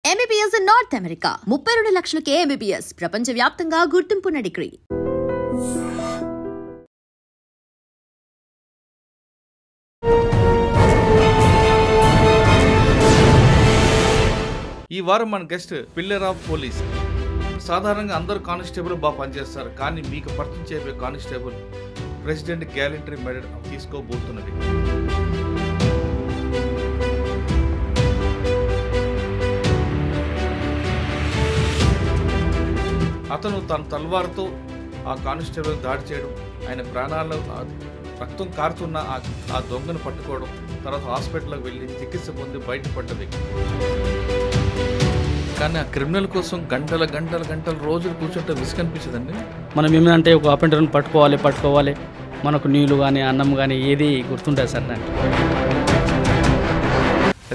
MBBS in North America. 32 లక్షలకే MBBS. ప్రపంచవ్యాప్తంగా గుర్తింపున్న degree. ఈ వారం మన గెస్ట్ పిల్లర్ ఆఫ్ పోలీస్. సాధారణంగా అందరూ కానిస్టేబుల్ బాగా పనిచేస్తారు, కానీ మీకు పరిచయం చేయబోయే కానిస్టేబుల్ ప్రెసిడెంట్ గ్యాలంటరీ మెడల్ తీసుకోబోతున్నది. అతను తన తల్వార్తో ఆ కానిస్టేబుల్ దాడి చేయడం, ఆయన ప్రాణాల్లో రక్తం కారుతున్న ఆ దొంగను పట్టుకోవడం, తర్వాత హాస్పిటల్కి వెళ్ళి చికిత్స పొంది బయటపడ్డ వ్యక్తి. కానీ ఆ క్రిమినల్ కోసం గంటల రోజులు కూర్చుంటే విసుకనిపించదండి. మనం ఏమంటే ఒక ఆపరేటర్ని పట్టుకోవాలి, మనకు నీళ్ళు కానీ అన్నం కానీ ఏది గుర్తుంటుంది సార్. నాకు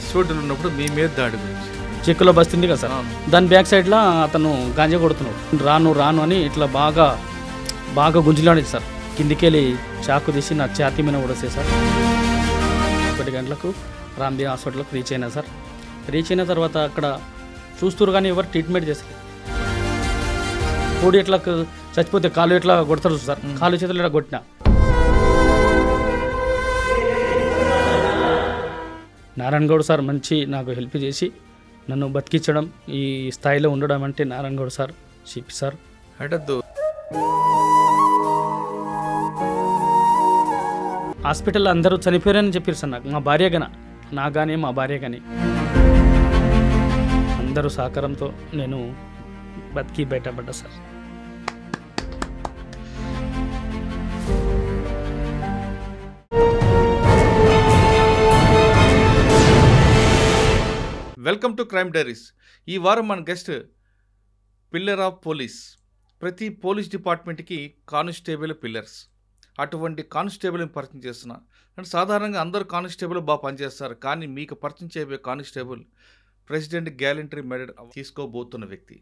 ఎస్ఓటీలు ఉన్నప్పుడు మీ మీద దాడి గురించి చెక్కులో బస్తుంది కదా సార్, దాని బ్యాక్ సైడ్లో అతను గాంజా కొడుతున్నాడు. రాను అని ఇట్లా బాగా గుంజులాడేది సార్. కిందికెళ్ళి చాకు తీసి నా ఛాతీ మీద కొడేసే సార్. 1 గంటలకు రామ్దేవ్ హాస్పిటల్కి రీచ్ అయినా సార్. రీచ్ అయిన తర్వాత అక్కడ చూస్తున్నారు కానీ ఎవరు ట్రీట్మెంట్ చేస్తారు. కోడి ఎట్లా చచ్చిపోతే కాలు ఎట్లా కొడతారు సార్, కాలు చేతులు ఎట్లా కొట్టిన. నారాయణ గౌడ్ సార్ మంచి నాకు హెల్ప్ చేసి నన్ను బతికించడం, ఈ స్థాయిలో ఉండడం అంటే Narayana Goud sir, CP sir. అడద్దు హాస్పిటల్లో అందరూ చనిపోయారని చెప్పారు సార్. నాకు మా భార్య కానీ మా భార్య కానీ అందరూ సహకారంతో నేను బతికి బయటపడ్డా sir. Welcome to crime diaries. ఈ వారం మన గెస్ట్ పిల్లర్ ఆఫ్ పోలీస్. ప్రతి పోలీస్ డిపార్ట్మెంట్కి కానిస్టేబుల్ పిల్లర్స్. అటువంటి కానిస్టేబుల్ని పరిచయం చేస్తున్నా. అంటే సాధారణంగా అందరూ కానిస్టేబుల్ బాగా పనిచేస్తారు, కానీ మీకు పరిచయం చేయబోయే కానిస్టేబుల్ ప్రెసిడెంట్ గ్యాలంటరీ మెడల్ తీసుకోబోతున్న వ్యక్తి.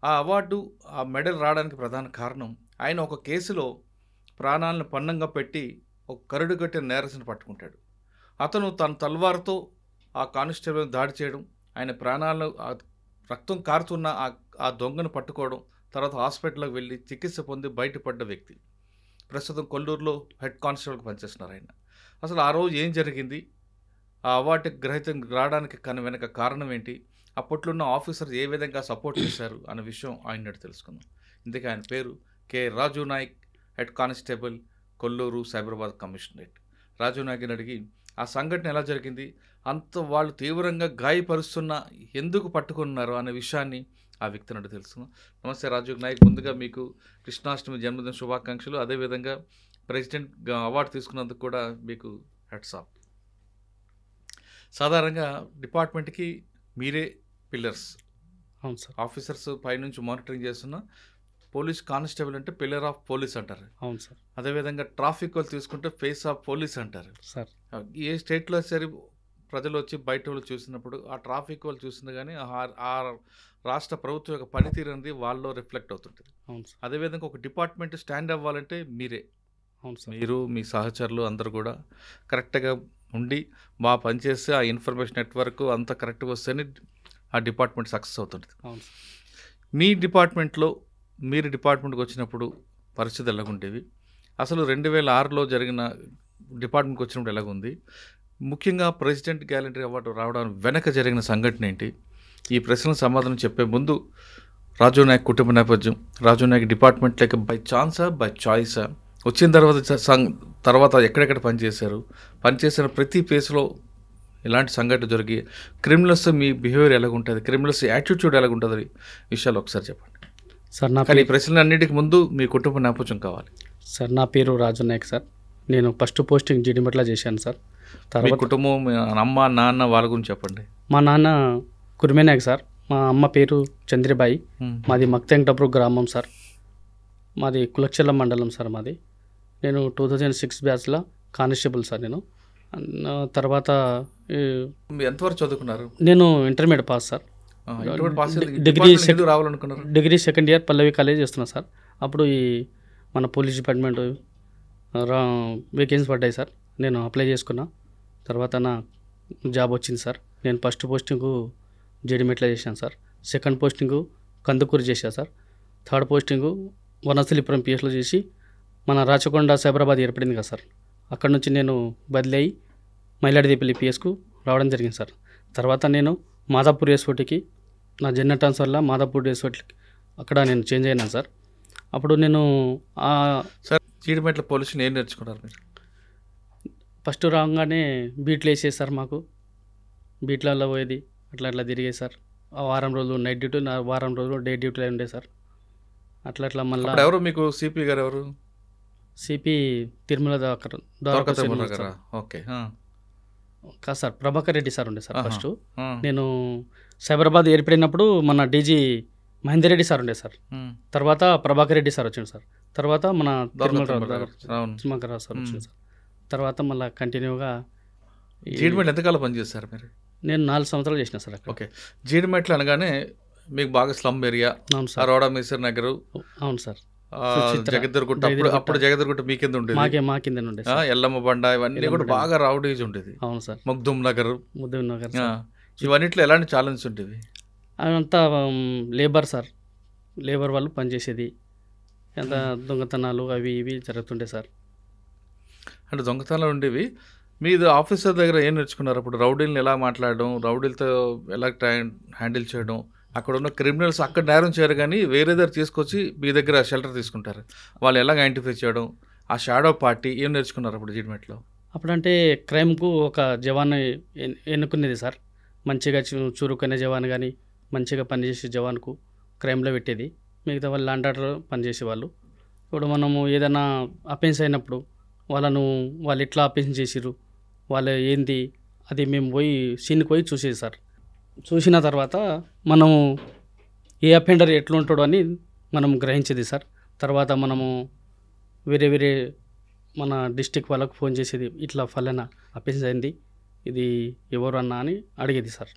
ఆ అవార్డు, ఆ మెడల్ రావడానికి ప్రధాన కారణం ఆయన ఒక కేసులో ప్రాణాలను పన్నంగా పెట్టి ఒక కరుడుగట్టిన నేరస్తుని పట్టుకుంటాడు. అతను తన తల్వార్తో ఆ కానిస్టేబుల్ని దాడి చేయడం, ఆయన ప్రాణాలను రక్తం కారుతున్న ఆ దొంగను పట్టుకోవడం, తర్వాత హాస్పిటల్కి వెళ్ళి చికిత్స పొంది బయటపడ్డ వ్యక్తి. ప్రస్తుతం కొల్లూరులో హెడ్ కానిస్టేబుల్కి పనిచేస్తున్నారు ఆయన. అసలు ఆ రోజు ఏం జరిగింది, ఆ అవార్డు గ్రహీతం రావడానికి వెనక కారణం ఏంటి, అప్పట్లో ఉన్న ఆఫీసర్స్ ఏ విధంగా సపోర్ట్ చేశారు అన్న విషయం ఆయన తెలుసుకుందాం. ఇందుకే ఆయన పేరు K Raju Nayak, head constable, Kollur Cyberabad commissionerate. Raju నాయక్ని అడిగి ఆ సంఘటన ఎలా జరిగింది, అంత వాళ్ళు తీవ్రంగా గాయపరుస్తున్న ఎందుకు పట్టుకున్నారు అనే విషయాన్ని ఆ వ్యక్తి నుండి తెలుసుకుందాం. నమస్తే రాజు నాయక్, ముందుగా మీకు కృష్ణాష్టమి జన్మదిన శుభాకాంక్షలు. అదేవిధంగా ప్రెసిడెంట్ అవార్డు తీసుకున్నందుకు కూడా మీకు హెడ్స్ ఆఫ్. సాధారణంగా డిపార్ట్మెంట్కి మీరే పిల్లర్స్. అవును సార్. ఆఫీసర్స్ పైనుంచి మానిటరింగ్ చేస్తున్న పోలీస్ కానిస్టేబుల్ అంటే పిల్లర్ ఆఫ్ పోలీస్ అంటారు. అవును సార్. అదేవిధంగా ట్రాఫిక్ వాళ్ళు తీసుకుంటే ఫేస్ ఆఫ్ పోలీస్ అంటారు సార్. ఏ స్టేట్లో సరే ప్రజలు వచ్చి బయట వాళ్ళు చూసినప్పుడు ఆ ట్రాఫిక్ వాళ్ళు చూసినా కానీ ఆ రాష్ట్ర ప్రభుత్వం యొక్క పనితీరు అనేది వాళ్ళలో రిఫ్లెక్ట్ అవుతుంటుంది. అవును సార్. అదేవిధంగా ఒక డిపార్ట్మెంట్ స్టాండ్ అవ్వాలంటే మీరే. అవును సార్. మీరు మీ సహచరులు అందరూ కూడా కరెక్ట్గా ఉండి బాగా పనిచేస్తే ఆ ఇన్ఫర్మేషన్ నెట్వర్క్ అంతా కరెక్ట్గా వస్తేనే ఆ డిపార్ట్మెంట్ సక్సెస్ అవుతుంది. అవును సార్. మీ డిపార్ట్మెంట్లో మీరు డిపార్ట్మెంట్కి వచ్చినప్పుడు పరిస్థితులు ఎలాగుండేవి, అసలు 2006లో జరిగిన డిపార్ట్మెంట్కి వచ్చినప్పుడు ఎలాగుంది, ముఖ్యంగా ప్రెసిడెంట్ గ్యాలంటరీ అవార్డు రావడానికి వెనక జరిగిన సంఘటన ఏంటి, ఈ ప్రశ్నలకు సమాధానం చెప్పే ముందు రాజు నాయక్ కుటుంబ నేపథ్యం, రాజు నాయక్ డిపార్ట్మెంట్ లేక బై ఛాన్సా బై చాయిసా, వచ్చిన తర్వాత ఎక్కడెక్కడ పనిచేశారు, పనిచేసిన ప్రతి ప్లేస్లో ఇలాంటి సంఘటన జరిగి క్రిమినల్స్ మీ బిహేవియర్ ఎలాగుంటుంది, క్రిమినల్స్ యాటిట్యూడ్ ఎలాగుంటుంది విషయాలు ఒకసారి చెప్పండి సార్. కానీ ఈ ప్రశ్నలు అన్నిటికి ముందు మీ కుటుంబ నేపథ్యం కావాలి సార్. నా పేరు రాజు నాయక్ సార్. నేను ఫస్ట్ పోస్టింగ్ జీడిమెట్ల చేశాను సార్. మీ కుటుంబం, అమ్మ నాన్న వాళ్ళ గురించి చెప్పండి. మా నాన్న కుర్మే నాయక్ సార్. మా అమ్మ పేరు చంద్రబాయి. మాది మక్తెంకటపురం గ్రామం సార్. మాది కులచెల్ల మండలం సార్ మాది. నేను 2006 బ్యాచ్లో కానిస్టేబుల్ సార్. నేను తర్వాత ఎంతవరకు చదువుకున్నారు? నేను intermediate pass sir. Degree second year Pallavi college చేస్తున్నా సార్. అప్పుడు ఈ మన పోలీస్ డిపార్ట్మెంట్ వేకెన్సీ పడ్డాయి సార్. నేను అప్లై చేసుకున్నా. తర్వాత నా జాబ్ వచ్చింది సార్. నేను ఫస్ట్ పోస్టింగ్కు జేడిమెట్ల చేశాను సార్. సెకండ్ పోస్టింగు కందుకూరు చేశాను సార్. థర్డ్ పోస్టింగు వనస్థలిపురం పిఎస్లో చేసి మన రాచకొండ సైబరాబాద్ ఏర్పడింది కదా సార్, అక్కడ నుంచి నేను బదిలీ అయ్యి మైలాడిదేపల్లి పిఎస్కు రావడం జరిగింది సార్. తర్వాత నేను మాదాపూర్ ఎస్ఓటికి నా జనరల్ ట్రాన్స్ఫర్లో మాదాపూర్ ఎస్ఓటికి అక్కడ నేను చేంజ్ అయినాను సార్. అప్పుడు నేను సార్ జీడిమెట్ల పోలీసుని ఏం నేర్చుకున్నారు మీరు? ఫస్ట్ రాగానే బీట్లు వేసేది సార్, మాకు బీట్లలో పోయేది అట్లా తిరిగేది సార్. ఆ వారం రోజులు నైట్ డ్యూటీ, వారం రోజులు డే డ్యూటీలో ఉండే సార్. అట్లా మళ్ళీ ఎవరు మీకు సిపి గారు ఎవరు? సిపి తిరుమల గారా? ఓకే. కాదు సార్, ప్రభాకర్ రెడ్డి సార్ ఉండే సార్. ఫస్ట్ నేను సైబరాబాద్ ఏర్పడినప్పుడు మన డీజీ మహేందర్ రెడ్డి సార్ ఉండే సార్. తర్వాత ప్రభాకర్ రెడ్డి సార్ వచ్చింది సార్. తర్వాత మన తిరుమలరావు సార్ వచ్చింది సార్. తర్వాత మళ్ళీ కంటిన్యూగా జీడిమెట్లు ఎంతకాలం పనిచేస్తారు మీరు? నేను 4 సంవత్సరాలు చేసిన సార్ అక్కడ. ఓకే. జీడిమెట్లు అనగానే మీకు బాగా స్లమ్ ఏరియా, రోడా మీసర్ నగరు. అవును సార్. జగద్గిరిగుట్ట, అప్పుడు జగద్గిరిగుట్ట మీ కింద ఉండేది, మా కింద ఉండే. ఎల్లమ్మ బండ ఇవన్నీ కూడా బాగా రౌడీజ్ ఉండేది. అవును సార్. మగ్దుమ్ నగర్, నగర్, ఇవన్నిట్లో ఎలాంటి ఛాలెంజ్ ఉండేవి? అదంతా లేబర్ సార్, లేబర్ వాళ్ళు పనిచేసేది, ఎంత దొంగతనాలు అవి ఇవి జరుగుతుండే సార్. అంటే దొంగతనాలు ఉండేవి. మీరు ఆఫీసర్ దగ్గర ఏం నేర్చుకున్నారు? అప్పుడు రౌడీలను ఎలా మాట్లాడడం, రౌడీలతో ఎలా హ్యాండిల్ చేయడం, అక్కడ ఉన్న క్రిమినల్స్ అక్కడ నేరం చేయరు కానీ వేరే దగ్గర తీసుకొచ్చి మీ దగ్గర షెల్టర్ తీసుకుంటారు, వాళ్ళు ఎలా ఐడెంటిఫై చేయడం, ఆ షాడో పార్టీ ఏం నేర్చుకున్నారు అప్పుడు జీడిమెట్లో? అప్పుడంటే క్రైమ్కు ఒక జవాన్ ఎన్నుకునేది సార్. మంచిగా చురుకునే జవాన్ కానీ మంచిగా పనిచేసే జవాన్కు క్రైమ్లో పెట్టేది, మిగతా వాళ్ళు ల్యాండ్ ఆర్డర్లో పనిచేసేవాళ్ళు. ఇప్పుడు మనము ఏదైనా అఫెన్స్ అయినప్పుడు వాళ్ళు ఎట్లా అఫెన్స్ చేసిర్రు, వాళ్ళు ఏంది అది మేము పోయి సీన్కి పోయి చూసేది సార్. చూసిన తర్వాత మనము ఏ అఫెండర్ ఎట్లా ఉంటాడో అని మనం గ్రహించేది సార్. తర్వాత మనము వేరే మన డిస్టిక్ వాళ్ళకు ఫోన్ చేసేది, ఇట్లా ఫలానా అఫెన్స్ అయింది, ఇది ఎవరు అన్నా అని అడిగేది సార్.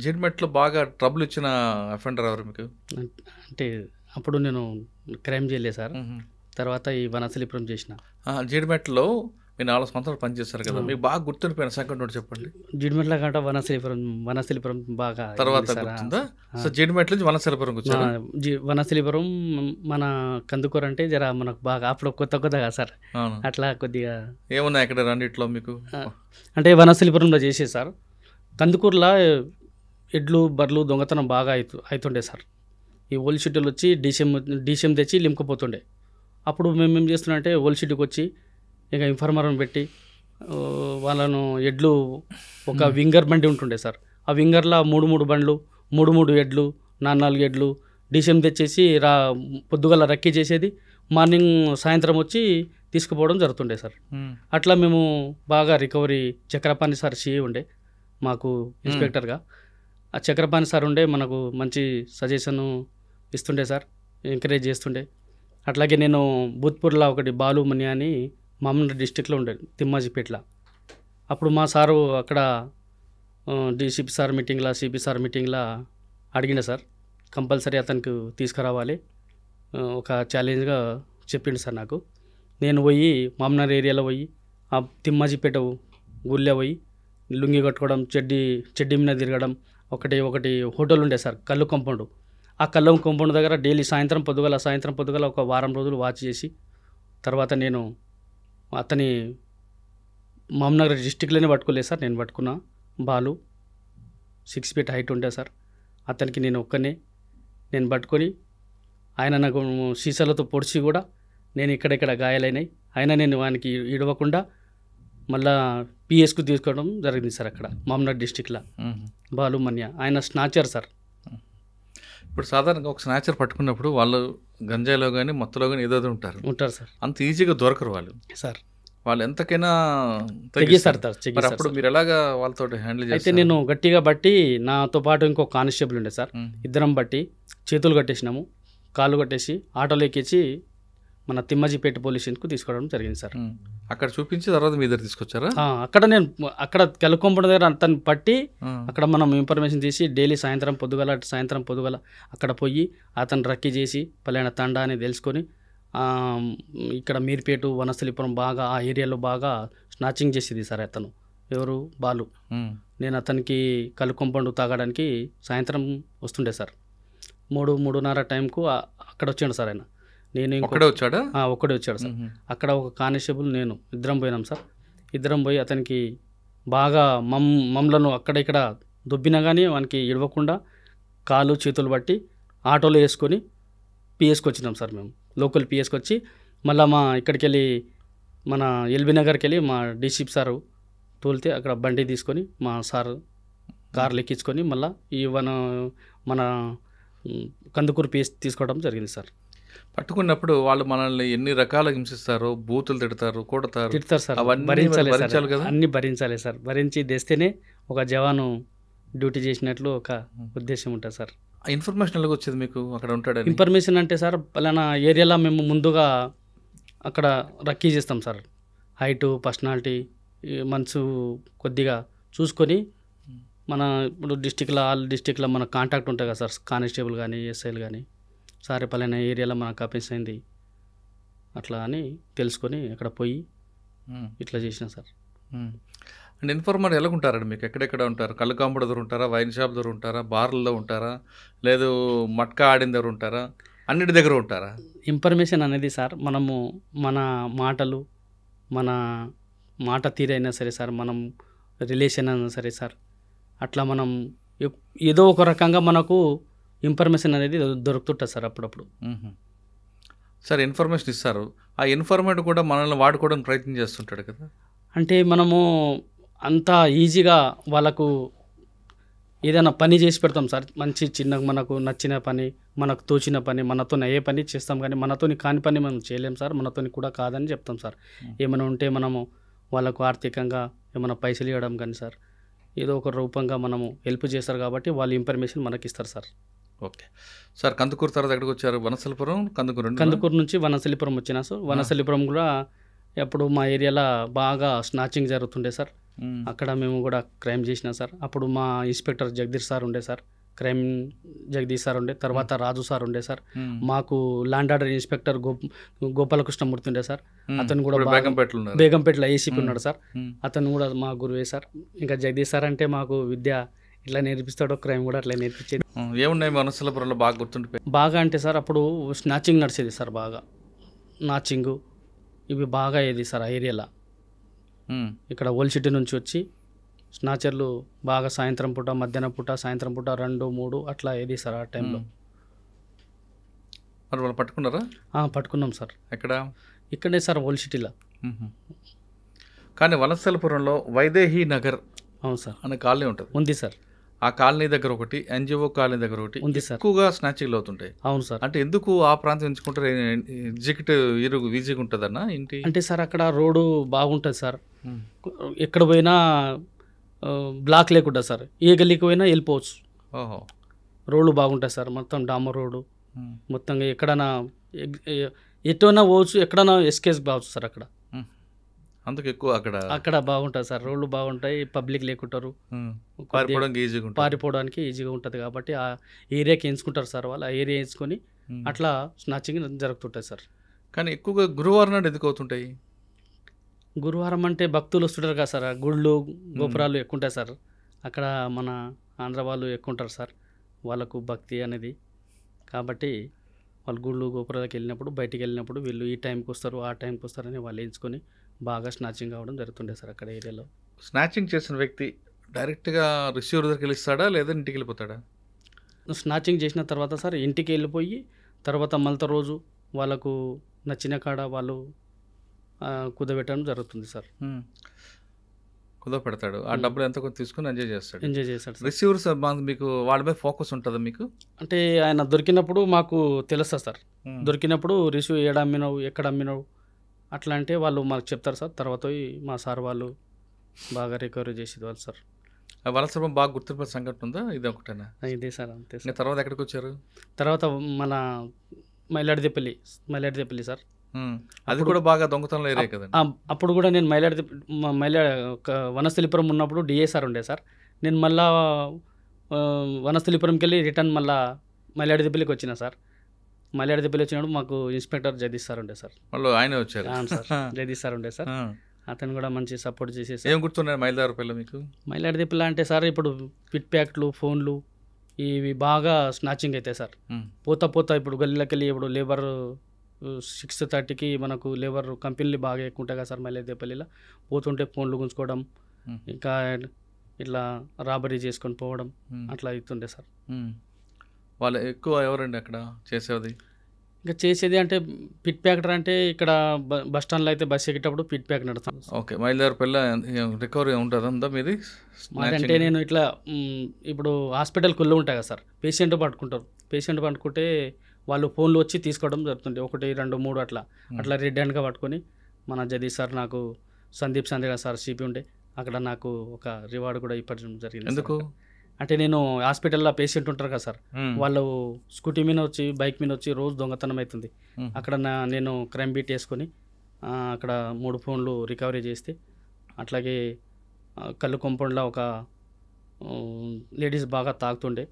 జీడిమెట్లో బాగా ట్రబుల్ ఇచ్చిన అఫెండర్ ఎవరు మీకు? అంటే అప్పుడు నేను క్రైమ్ చేయలేదు సార్. తర్వాత ఈ వనస్థలిపురం చేసిన. జీడిమెట్లో మీరు 4 సంవత్సరాలు పనిచేస్తారు కదా, మీకు బాగా గుర్తుండిపోయిన సెకండ్ నోట్ చెప్పండి. జీడిమెట్ల కంటే వనస్థలిపురం బాగా తర్వాత గుర్తుందా? సో జీడిమెట్ల నుంచి వనస్థలిపురం వచ్చారు. వనస్థలిపురం మన కందుకూరు అంటే జర మనకు బాగా అప్పుడు కొత్తగా సార్, అట్లా కొద్దిగా ఏమున్నాయి అక్కడ రెండిట్లో మీకు? అంటే వనస్థలిపురంలో చేసేది సార్. కందుకూరులో ఎడ్లు బర్రెలు దొంగతనం బాగా అవుతుండే సార్. ఈ ఓల్డ్ షెడ్యూల్ వచ్చి డీసీఎం తెచ్చి లింకపోతుండే. అప్పుడు మేము ఏం చేస్తున్నాం అంటే ఓల్డ్ షెడ్యూల్కి వచ్చి ఇక ఇన్ఫార్మర్ని పెట్టి వాళ్ళను ఎడ్లు ఒక వింగర్ బండి ఉంటుండే సార్, ఆ వింగర్లో 3 బండ్లు 3 ఎడ్లు 4 ఎడ్లు డీసీఎం తెచ్చేసి పొద్దుగల రక్కీ చేసేది, మార్నింగ్ సాయంత్రం వచ్చి తీసుకుపోవడం జరుగుతుండే సార్. అట్లా మేము బాగా రికవరీ. చక్రపాణి సార్ సిఏ ఉండే మాకు ఇన్స్పెక్టర్గా, ఆ చక్రపాణి సార్ ఉండే మనకు మంచి సజెషన్ ఇస్తుండే సార్, ఎంకరేజ్ చేస్తుండే. అట్లాగే నేను భూత్పూర్లో ఒకటి బాలు మణి అని మామూలు డిస్టిక్లో ఉండేది, తిమ్మాజిపేటలో. అప్పుడు మా సారు అక్కడ డీసీపీ సార్ మీటింగ్లో సిపి సార్ మీటింగ్లో అడిగిండే సార్, కంపల్సరీ అతనికి తీసుకురావాలి, ఒక ఛాలెంజ్గా చెప్పిండు సార్ నాకు. నేను పోయి మామనర్ ఏరియాలో పోయి ఆ తిమ్మాజిపేట గుళ్ళే పోయి లుంగి కట్టుకోవడం, చెడ్డీ మీద తిరగడం. ఒకటి హోటల్ ఉండే సార్, కళ్ళు కాంపౌండ్. ఆ కళ్ళు కాంపౌండ్ దగ్గర డైలీ సాయంత్రం పొద్దుగల ఒక వారం రోజులు వాచ్ చేసి, తర్వాత నేను అతని మామనగర్ డిస్టిక్లోనే పట్టుకోలేదు సార్. నేను పట్టుకున్నా బాలు 6 feet హైట్ ఉండే సార్. అతనికి నేను పట్టుకొని ఆయన నాకు సీసాలతో పొడిచి కూడా నేను ఇక్కడెక్కడ గాయాలైనాయి, అయినా నేను వానికి ఇడవకుండా మళ్ళా పిఎస్కు తీసుకోవడం జరిగింది సార్. అక్కడ మామనగర్ డిస్టిక్లో బాలు మన్య ఆయన స్నాచర్ సార్. ఇప్పుడు సాధారణంగా ఒక స్నాచర్ పట్టుకున్నప్పుడు వాళ్ళు గంజాయిలో కానీ మత్తులో కానీ ఏదో ఉంటారు సార్, అంత ఈజీగా దొరకరు వాళ్ళు సార్. వాళ్ళు ఎంతకైనా తెగిస్తారు. అప్పుడు మీరు ఎలాగా వాళ్ళతో హ్యాండిల్ చేస్తారు? అయితే నేను గట్టిగా బట్టి, నాతో పాటు ఇంకో కానిస్టేబుల్ ఉండే సార్, ఇద్దరం బట్టి చేతులు కట్టేసినాము, కాళ్ళు కట్టేసి ఆటోలో ఎక్కించి మన తిమ్మాజిపేట పోలీస్ స్టేషన్కు తీసుకోవడం జరిగింది సార్. అక్కడ చూపించి తర్వాత మీ దగ్గర తీసుకొచ్చారా? అక్కడ కెలకొంపడ దగ్గర అతన్ని పట్టి అక్కడ మనం ఇన్ఫర్మేషన్ తీసి డైలీ సాయంత్రం పొద్దుగల అక్కడ పోయి అతను రక్కీ చేసి పలానా తండా అని తెలుసుకొని, ఇక్కడ మీర్పేట వనస్థలిపురం బాగా ఆ ఏరియాలో బాగా స్నాచింగ్ చేసేది సార్ అతను. ఎవరు? బాలు. నేను అతనికి కళ్ళు కొంపండు తాగడానికి సాయంత్రం వస్తుండే సార్ 3:30 టైంకు అక్కడ వచ్చాడు సార్ ఆయన. నేను ఒక్కడే వచ్చాడా? ఒక్కడే వచ్చాడు సార్. అక్కడ ఒక కానిస్టేబుల్ నేను ఇద్దరం పోయినాం సార్. ఇద్దరం పోయి అతనికి బాగా మమ్మలను అక్కడ ఇక్కడ దొబ్బినా కానీ వానికి ఇడవకుండా కాలు చేతులు బట్టి ఆటోలో వేసుకొని పిఎస్కి వచ్చినాం సార్. మేము లోకల్ పిఎస్కి వచ్చి మళ్ళీ మా ఇక్కడికి వెళ్ళి మన ఎల్బీ నగర్కి వెళ్ళి మా డీసీపీ సారు తోలితే అక్కడ బండి తీసుకొని మా సార్ కార్లు ఎక్కించుకొని మళ్ళీ మన కందుకూరు పిఎస్ తీసుకోవడం జరిగింది సార్. పట్టుకున్నప్పుడు వాళ్ళు మనల్ని ఎన్ని రకాలుగా హింసిస్తారు, బూతులు తిడతారు సార్. అవన్నీ భరించాలి భరించాలి కదా? అన్నీ భరించాలి సార్. భరించి తెస్తేనే ఒక జవాను డ్యూటీ చేసినట్లు ఒక ఉద్దేశం ఉంటుంది సార్. ఆ ఇన్ఫర్మేషన్ ఎలాగ వచ్చేది మీకు అక్కడ ఉంటాడని? ఇన్ఫర్మేషన్ అంటే సార్ పలానా ఏరియాలో మేము ముందుగా అక్కడ రక్కీ చేస్తాం సార్. హైటు, పర్సనాలిటీ, మనసు కొద్దిగా చూసుకొని మన ఇప్పుడు ఆల్ డిస్టిక్లో మన కాంటాక్ట్ ఉంటుంది కదా సార్, కానిస్టేబుల్ కానీ ఎస్ఐలు కానీ, సార్ పలానా ఏరియాలో మనకు అఫెన్స్ అయింది అట్లా అని తెలుసుకొని అక్కడ పోయి ఇట్లా చేసిన సార్. అండ్ ఇన్ఫార్మర్ ఎలా ఉంటారండి మీకు? ఎక్కడెక్కడ ఉంటారు? కళ్ళు కాంపౌండ్ దగ్గర ఉంటారా, వైన్ షాప్ దగ్గర ఉంటారా, బార్లలో ఉంటారా, లేదు మట్కా ఆడిన దగ్గర ఉంటారా, అన్నిటి దగ్గర ఉంటారా? ఇన్ఫర్మేషన్ అనేది సార్ మనము మన మాటలు, మన మాట తీరైనా సరే సార్, మనం రిలేషన్ అయినా సరే సార్, అట్లా మనం ఏదో ఒక రకంగా మనకు ఇన్ఫర్మేషన్ అనేది దొరుకుతుంటుంది సార్ అప్పుడప్పుడు. సార్ ఇన్ఫర్మేషన్ ఇస్తారు, ఆ ఇన్ఫర్మేషన్ కూడా మనల్ని వాడుకోవడానికి ప్రయత్నం చేస్తుంటాడు కదా? అంటే మనము అంత ఈజీగా వాళ్ళకు ఏదైనా పని చేసి పెడతాం సార్. మంచి చిన్న మనకు నచ్చిన పని, మనకు తోచిన పని, మనతో ఏ పని చేస్తాం, కానీ మనతోని కాని పని మనం చేయలేం సార్. మనతోని కూడా కాదని చెప్తాం సార్. ఏమైనా ఉంటే మనము వాళ్ళకు ఆర్థికంగా ఏమైనా పైసలు ఇవ్వడం కానీ సార్, ఏదో ఒక రూపంగా మనము హెల్ప్ చేస్తారు కాబట్టి వాళ్ళు ఇన్ఫర్మేషన్ మనకి ఇస్తారు సార్. ఓకే సార్, కందుకూరు తర్వాత ఎక్కడికి వచ్చారు? వనస్థలిపురం, కందుకూరు నుంచి వనస్థలిపురం వచ్చినా సార్. వనస్థలిపురం కూడా అప్పుడు మా ఏరియాలో బాగా స్నాచింగ్ జరుగుతుండే సార్. అక్కడ మేము కూడా క్రైమ్ చేసినాం సార్. అప్పుడు మా ఇన్స్పెక్టర్ జగదీష్ సార్ ఉండే సార్, క్రైమ్ జగదీష్ సార్ ఉండే, తర్వాత రాజు సార్ ఉండే సార్. మాకు ల్యాండ్ ఆర్డర్ ఇన్స్పెక్టర్ గోపాలకృష్ణమూర్తి ఉండే సార్. అతను కూడా బేగంపేటలో ఏసీపీ ఉన్నాడు సార్. అతను కూడా మా గురువే సార్. ఇంకా జగదీష్ సార్ అంటే మాకు విద్య ఇట్లా నేర్పిస్తాడో, క్రైమ్ కూడా అట్లా నేర్పించేది. ఏమున్నాయి వనస్థలిపురంలో బాగా గుర్తుండిపోయి? బాగా అంటే సార్ అప్పుడు స్నాచింగ్ నడిచేది సార్. బాగా నాచింగు ఇవి బాగా అయ్యేది సార్ ఆ ఏరియాలో. ఇక్కడ ఓల్డ్ సిటీ నుంచి వచ్చి స్నాచర్లు బాగా సాయంత్రం పూట, మధ్యాహ్నం పూట, సాయంత్రం పూట 2, 3 అట్లా అయ్యేది సార్ ఆ టైంలో. మరి వాళ్ళు పట్టుకున్నారా? పట్టుకున్నాం సార్. ఎక్కడ? ఇక్కడే సార్ ఓల్డ్ సిటీలో. కానీ వనస్థలిపురంలో వైదేహీ నగర్ అవును సార్ అనే కాలనీ ఉంటుంది. ఉంది సార్. ఆ కాలనీ దగ్గర ఒకటి, ఎన్జిఓ కాలనీ దగ్గర ఒకటి ఉంది సార్. ఎక్కువగా స్నాచింగ్లు అవుతుంటాయి. అవును సార్. అంటే ఎందుకు ఆ ప్రాంతం ఎంచుకుంటారు? ఈజీగా ఉంటుందన్నా ఏంటి అంటే సార్ అక్కడ రోడ్డు బాగుంటుంది సార్. ఎక్కడ పోయినా బ్లాక్ లేకుండా సార్, ఏ గల్లీకి పోయినా వెళ్ళిపోవచ్చు. ఓహో, రోడ్లు బాగుంటాయి సార్. మొత్తం డామర్ రోడ్డు, మొత్తంగా ఎక్కడైనా ఎటువైనా పోవచ్చు, ఎక్కడైనా ఎస్కేస్ కావచ్చు సార్. అందుకు ఎక్కువ అక్కడ బాగుంటుంది సార్. రోడ్లు బాగుంటాయి, పబ్లిక్ లేకుంటారు, పారిపోవడానికి ఈజీగా ఉంటుంది కాబట్టి ఆ ఏరియాకి ఎంచుకుంటారు సార్ వాళ్ళు. ఆ ఏరియా ఎంచుకొని అట్లా స్నాచింగ్ జరుగుతుంటుంది సార్. కానీ ఎక్కువగా గురువారం నాడు ఎందుకు అవుతుంటాయి? గురువారం అంటే భక్తులు వస్తుంటారు కదా సార్. గుళ్ళు గోపురాలు ఎక్కువ ఉంటాయి సార్ అక్కడ. మన ఆంధ్ర వాళ్ళు ఎక్కువ ఉంటారు సార్, వాళ్ళకు భక్తి అనేది. కాబట్టి వాళ్ళు గుళ్ళు గోపురాలకు వెళ్ళినప్పుడు, బయటికి వెళ్ళినప్పుడు వీళ్ళు ఈ టైంకి వస్తారు, ఆ టైంకి వస్తారని వాళ్ళు ఎంచుకొని బాగా స్నాచింగ్ అవ్వడం జరుగుతుండే సార్ అక్కడ ఏరియాలో. స్నాచింగ్ చేసిన వ్యక్తి డైరెక్ట్గా రిసీవర్ దగ్గరికి వెళ్ళిస్తాడా లేదా ఇంటికి వెళ్ళిపోతాడా? స్నాచింగ్ చేసిన తర్వాత సార్ ఇంటికి వెళ్ళిపోయి తర్వాత మళ్ళీ రోజు వాళ్ళకు నచ్చిన కాడ వాళ్ళు కుదబెట్టడం జరుగుతుంది సార్. కుదపెడతాడు, ఆ డబ్బులు ఎంత కొంత తీసుకుని ఎంజాయ్ చేస్తాడు. రిసీవర్స్ మీకు వాళ్ళ మీద ఫోకస్ ఉంటుందా మీకు? అంటే ఆయన దొరికినప్పుడు మాకు తెలుస్తుంది సార్. దొరికినప్పుడు రిసీవ్ ఏడ అమ్మినావు, ఎక్కడ అమ్మినావు అట్లా అంటే వాళ్ళు మాకు చెప్తారు సార్. తర్వాత మా సార్ వాళ్ళు బాగా రికవరీ చేసేది వాళ్ళు సార్. వనస్థలిపురం బాగా గుర్తింపు సంఘటన ఉందా? ఇది ఒకటేనా? ఇదే సార్, అంతే సార్. తర్వాత ఎక్కడికి వచ్చారు? తర్వాత మన మైలాడిదేపల్లి సార్. అది కూడా బాగా దొంగతనంలో ఏరియా కదా. అప్పుడు కూడా నేను వనస్థలిపురం ఉన్నప్పుడు డిఏ ఉండే సార్. నేను మళ్ళా వనస్థలిపురంకి వెళ్ళి రిటర్న్ మళ్ళీ మైలాడిదేపల్లికి వచ్చిన సార్. మైలాడిదేపల్లి వచ్చినప్పుడు మాకు ఇన్స్పెక్టర్ జగదీష్ సార్ ఉండే సార్. వాళ్ళు ఆయన వచ్చారు సార్. జగదీష్ సార్ ఉండే సార్. అతను కూడా మంచి సపోర్ట్ చేసేసి ఏం గుర్తున్నాయి మైలవరపల్లి మీకు? మైలాడిదిప్పల అంటే సార్ ఇప్పుడు పిట్ ప్యాక్లు ఫోన్లు ఇవి బాగా స్నాచింగ్ అవుతాయి సార్. పోతా ఇప్పుడు గల్లీలోకి వెళ్ళి ఇప్పుడు లేబర్ 6:30కి మనకు లేబర్ కంపెనీలు బాగా ఎక్కువ ఉంటాయి కదా సార్ మైలాడిదిప్పల్లిలో. పోతుంటే ఫోన్లు గుంజుకోవడం, ఇంకా ఇట్లా రాబరీ చేసుకొని పోవడం అట్లా అవుతుండే సార్. వాళ్ళు ఎక్కువ ఎవరండి అక్కడ చేసేది? ఇంకా చేసేది అంటే పిట్ ప్యాక్టర్ అంటే ఇక్కడ బస్ స్టాండ్లో అయితే బస్ ఎక్కేటప్పుడు పిట్ ప్యాక్ నడుస్తాను. ఓకే, మైలవరపల్లి రికవరీ ఉంటుందా మీది? అంటే నేను ఇట్లా ఇప్పుడు హాస్పిటల్ కుళ్ళు ఉంటాయి కదా సార్, పేషెంట్ పట్టుకుంటారు. పేషెంట్ పట్టుకుంటే వాళ్ళు ఫోన్లు వచ్చి తీసుకోవడం జరుగుతుంది. 1, 2, 3 అట్లా రెడ్ హ్యాండ్గా పట్టుకొని మన జగదీష్ సార్, నాకు సందీప్ సందేగా సార్ సిపి ఉండే, అక్కడ నాకు ఒక రివార్డు కూడా ఇవ్వడం జరిగింది. ఎందుకు అంటే నేను హాస్పిటల్లో పేషెంట్ ఉంటారు కదా సార్, వాళ్ళు స్కూటీ మీద వచ్చి బైక్ మీద వచ్చి రోజు దొంగతనం అవుతుంది. అక్కడ నేను క్రైమ్ బీట్ వేసుకొని అక్కడ 3 ఫోన్లు రికవరీ చేస్తే, అట్లాగే కళ్ళు కాంపౌండ్లో ఒక లేడీస్ బాగా తాగుతుంటే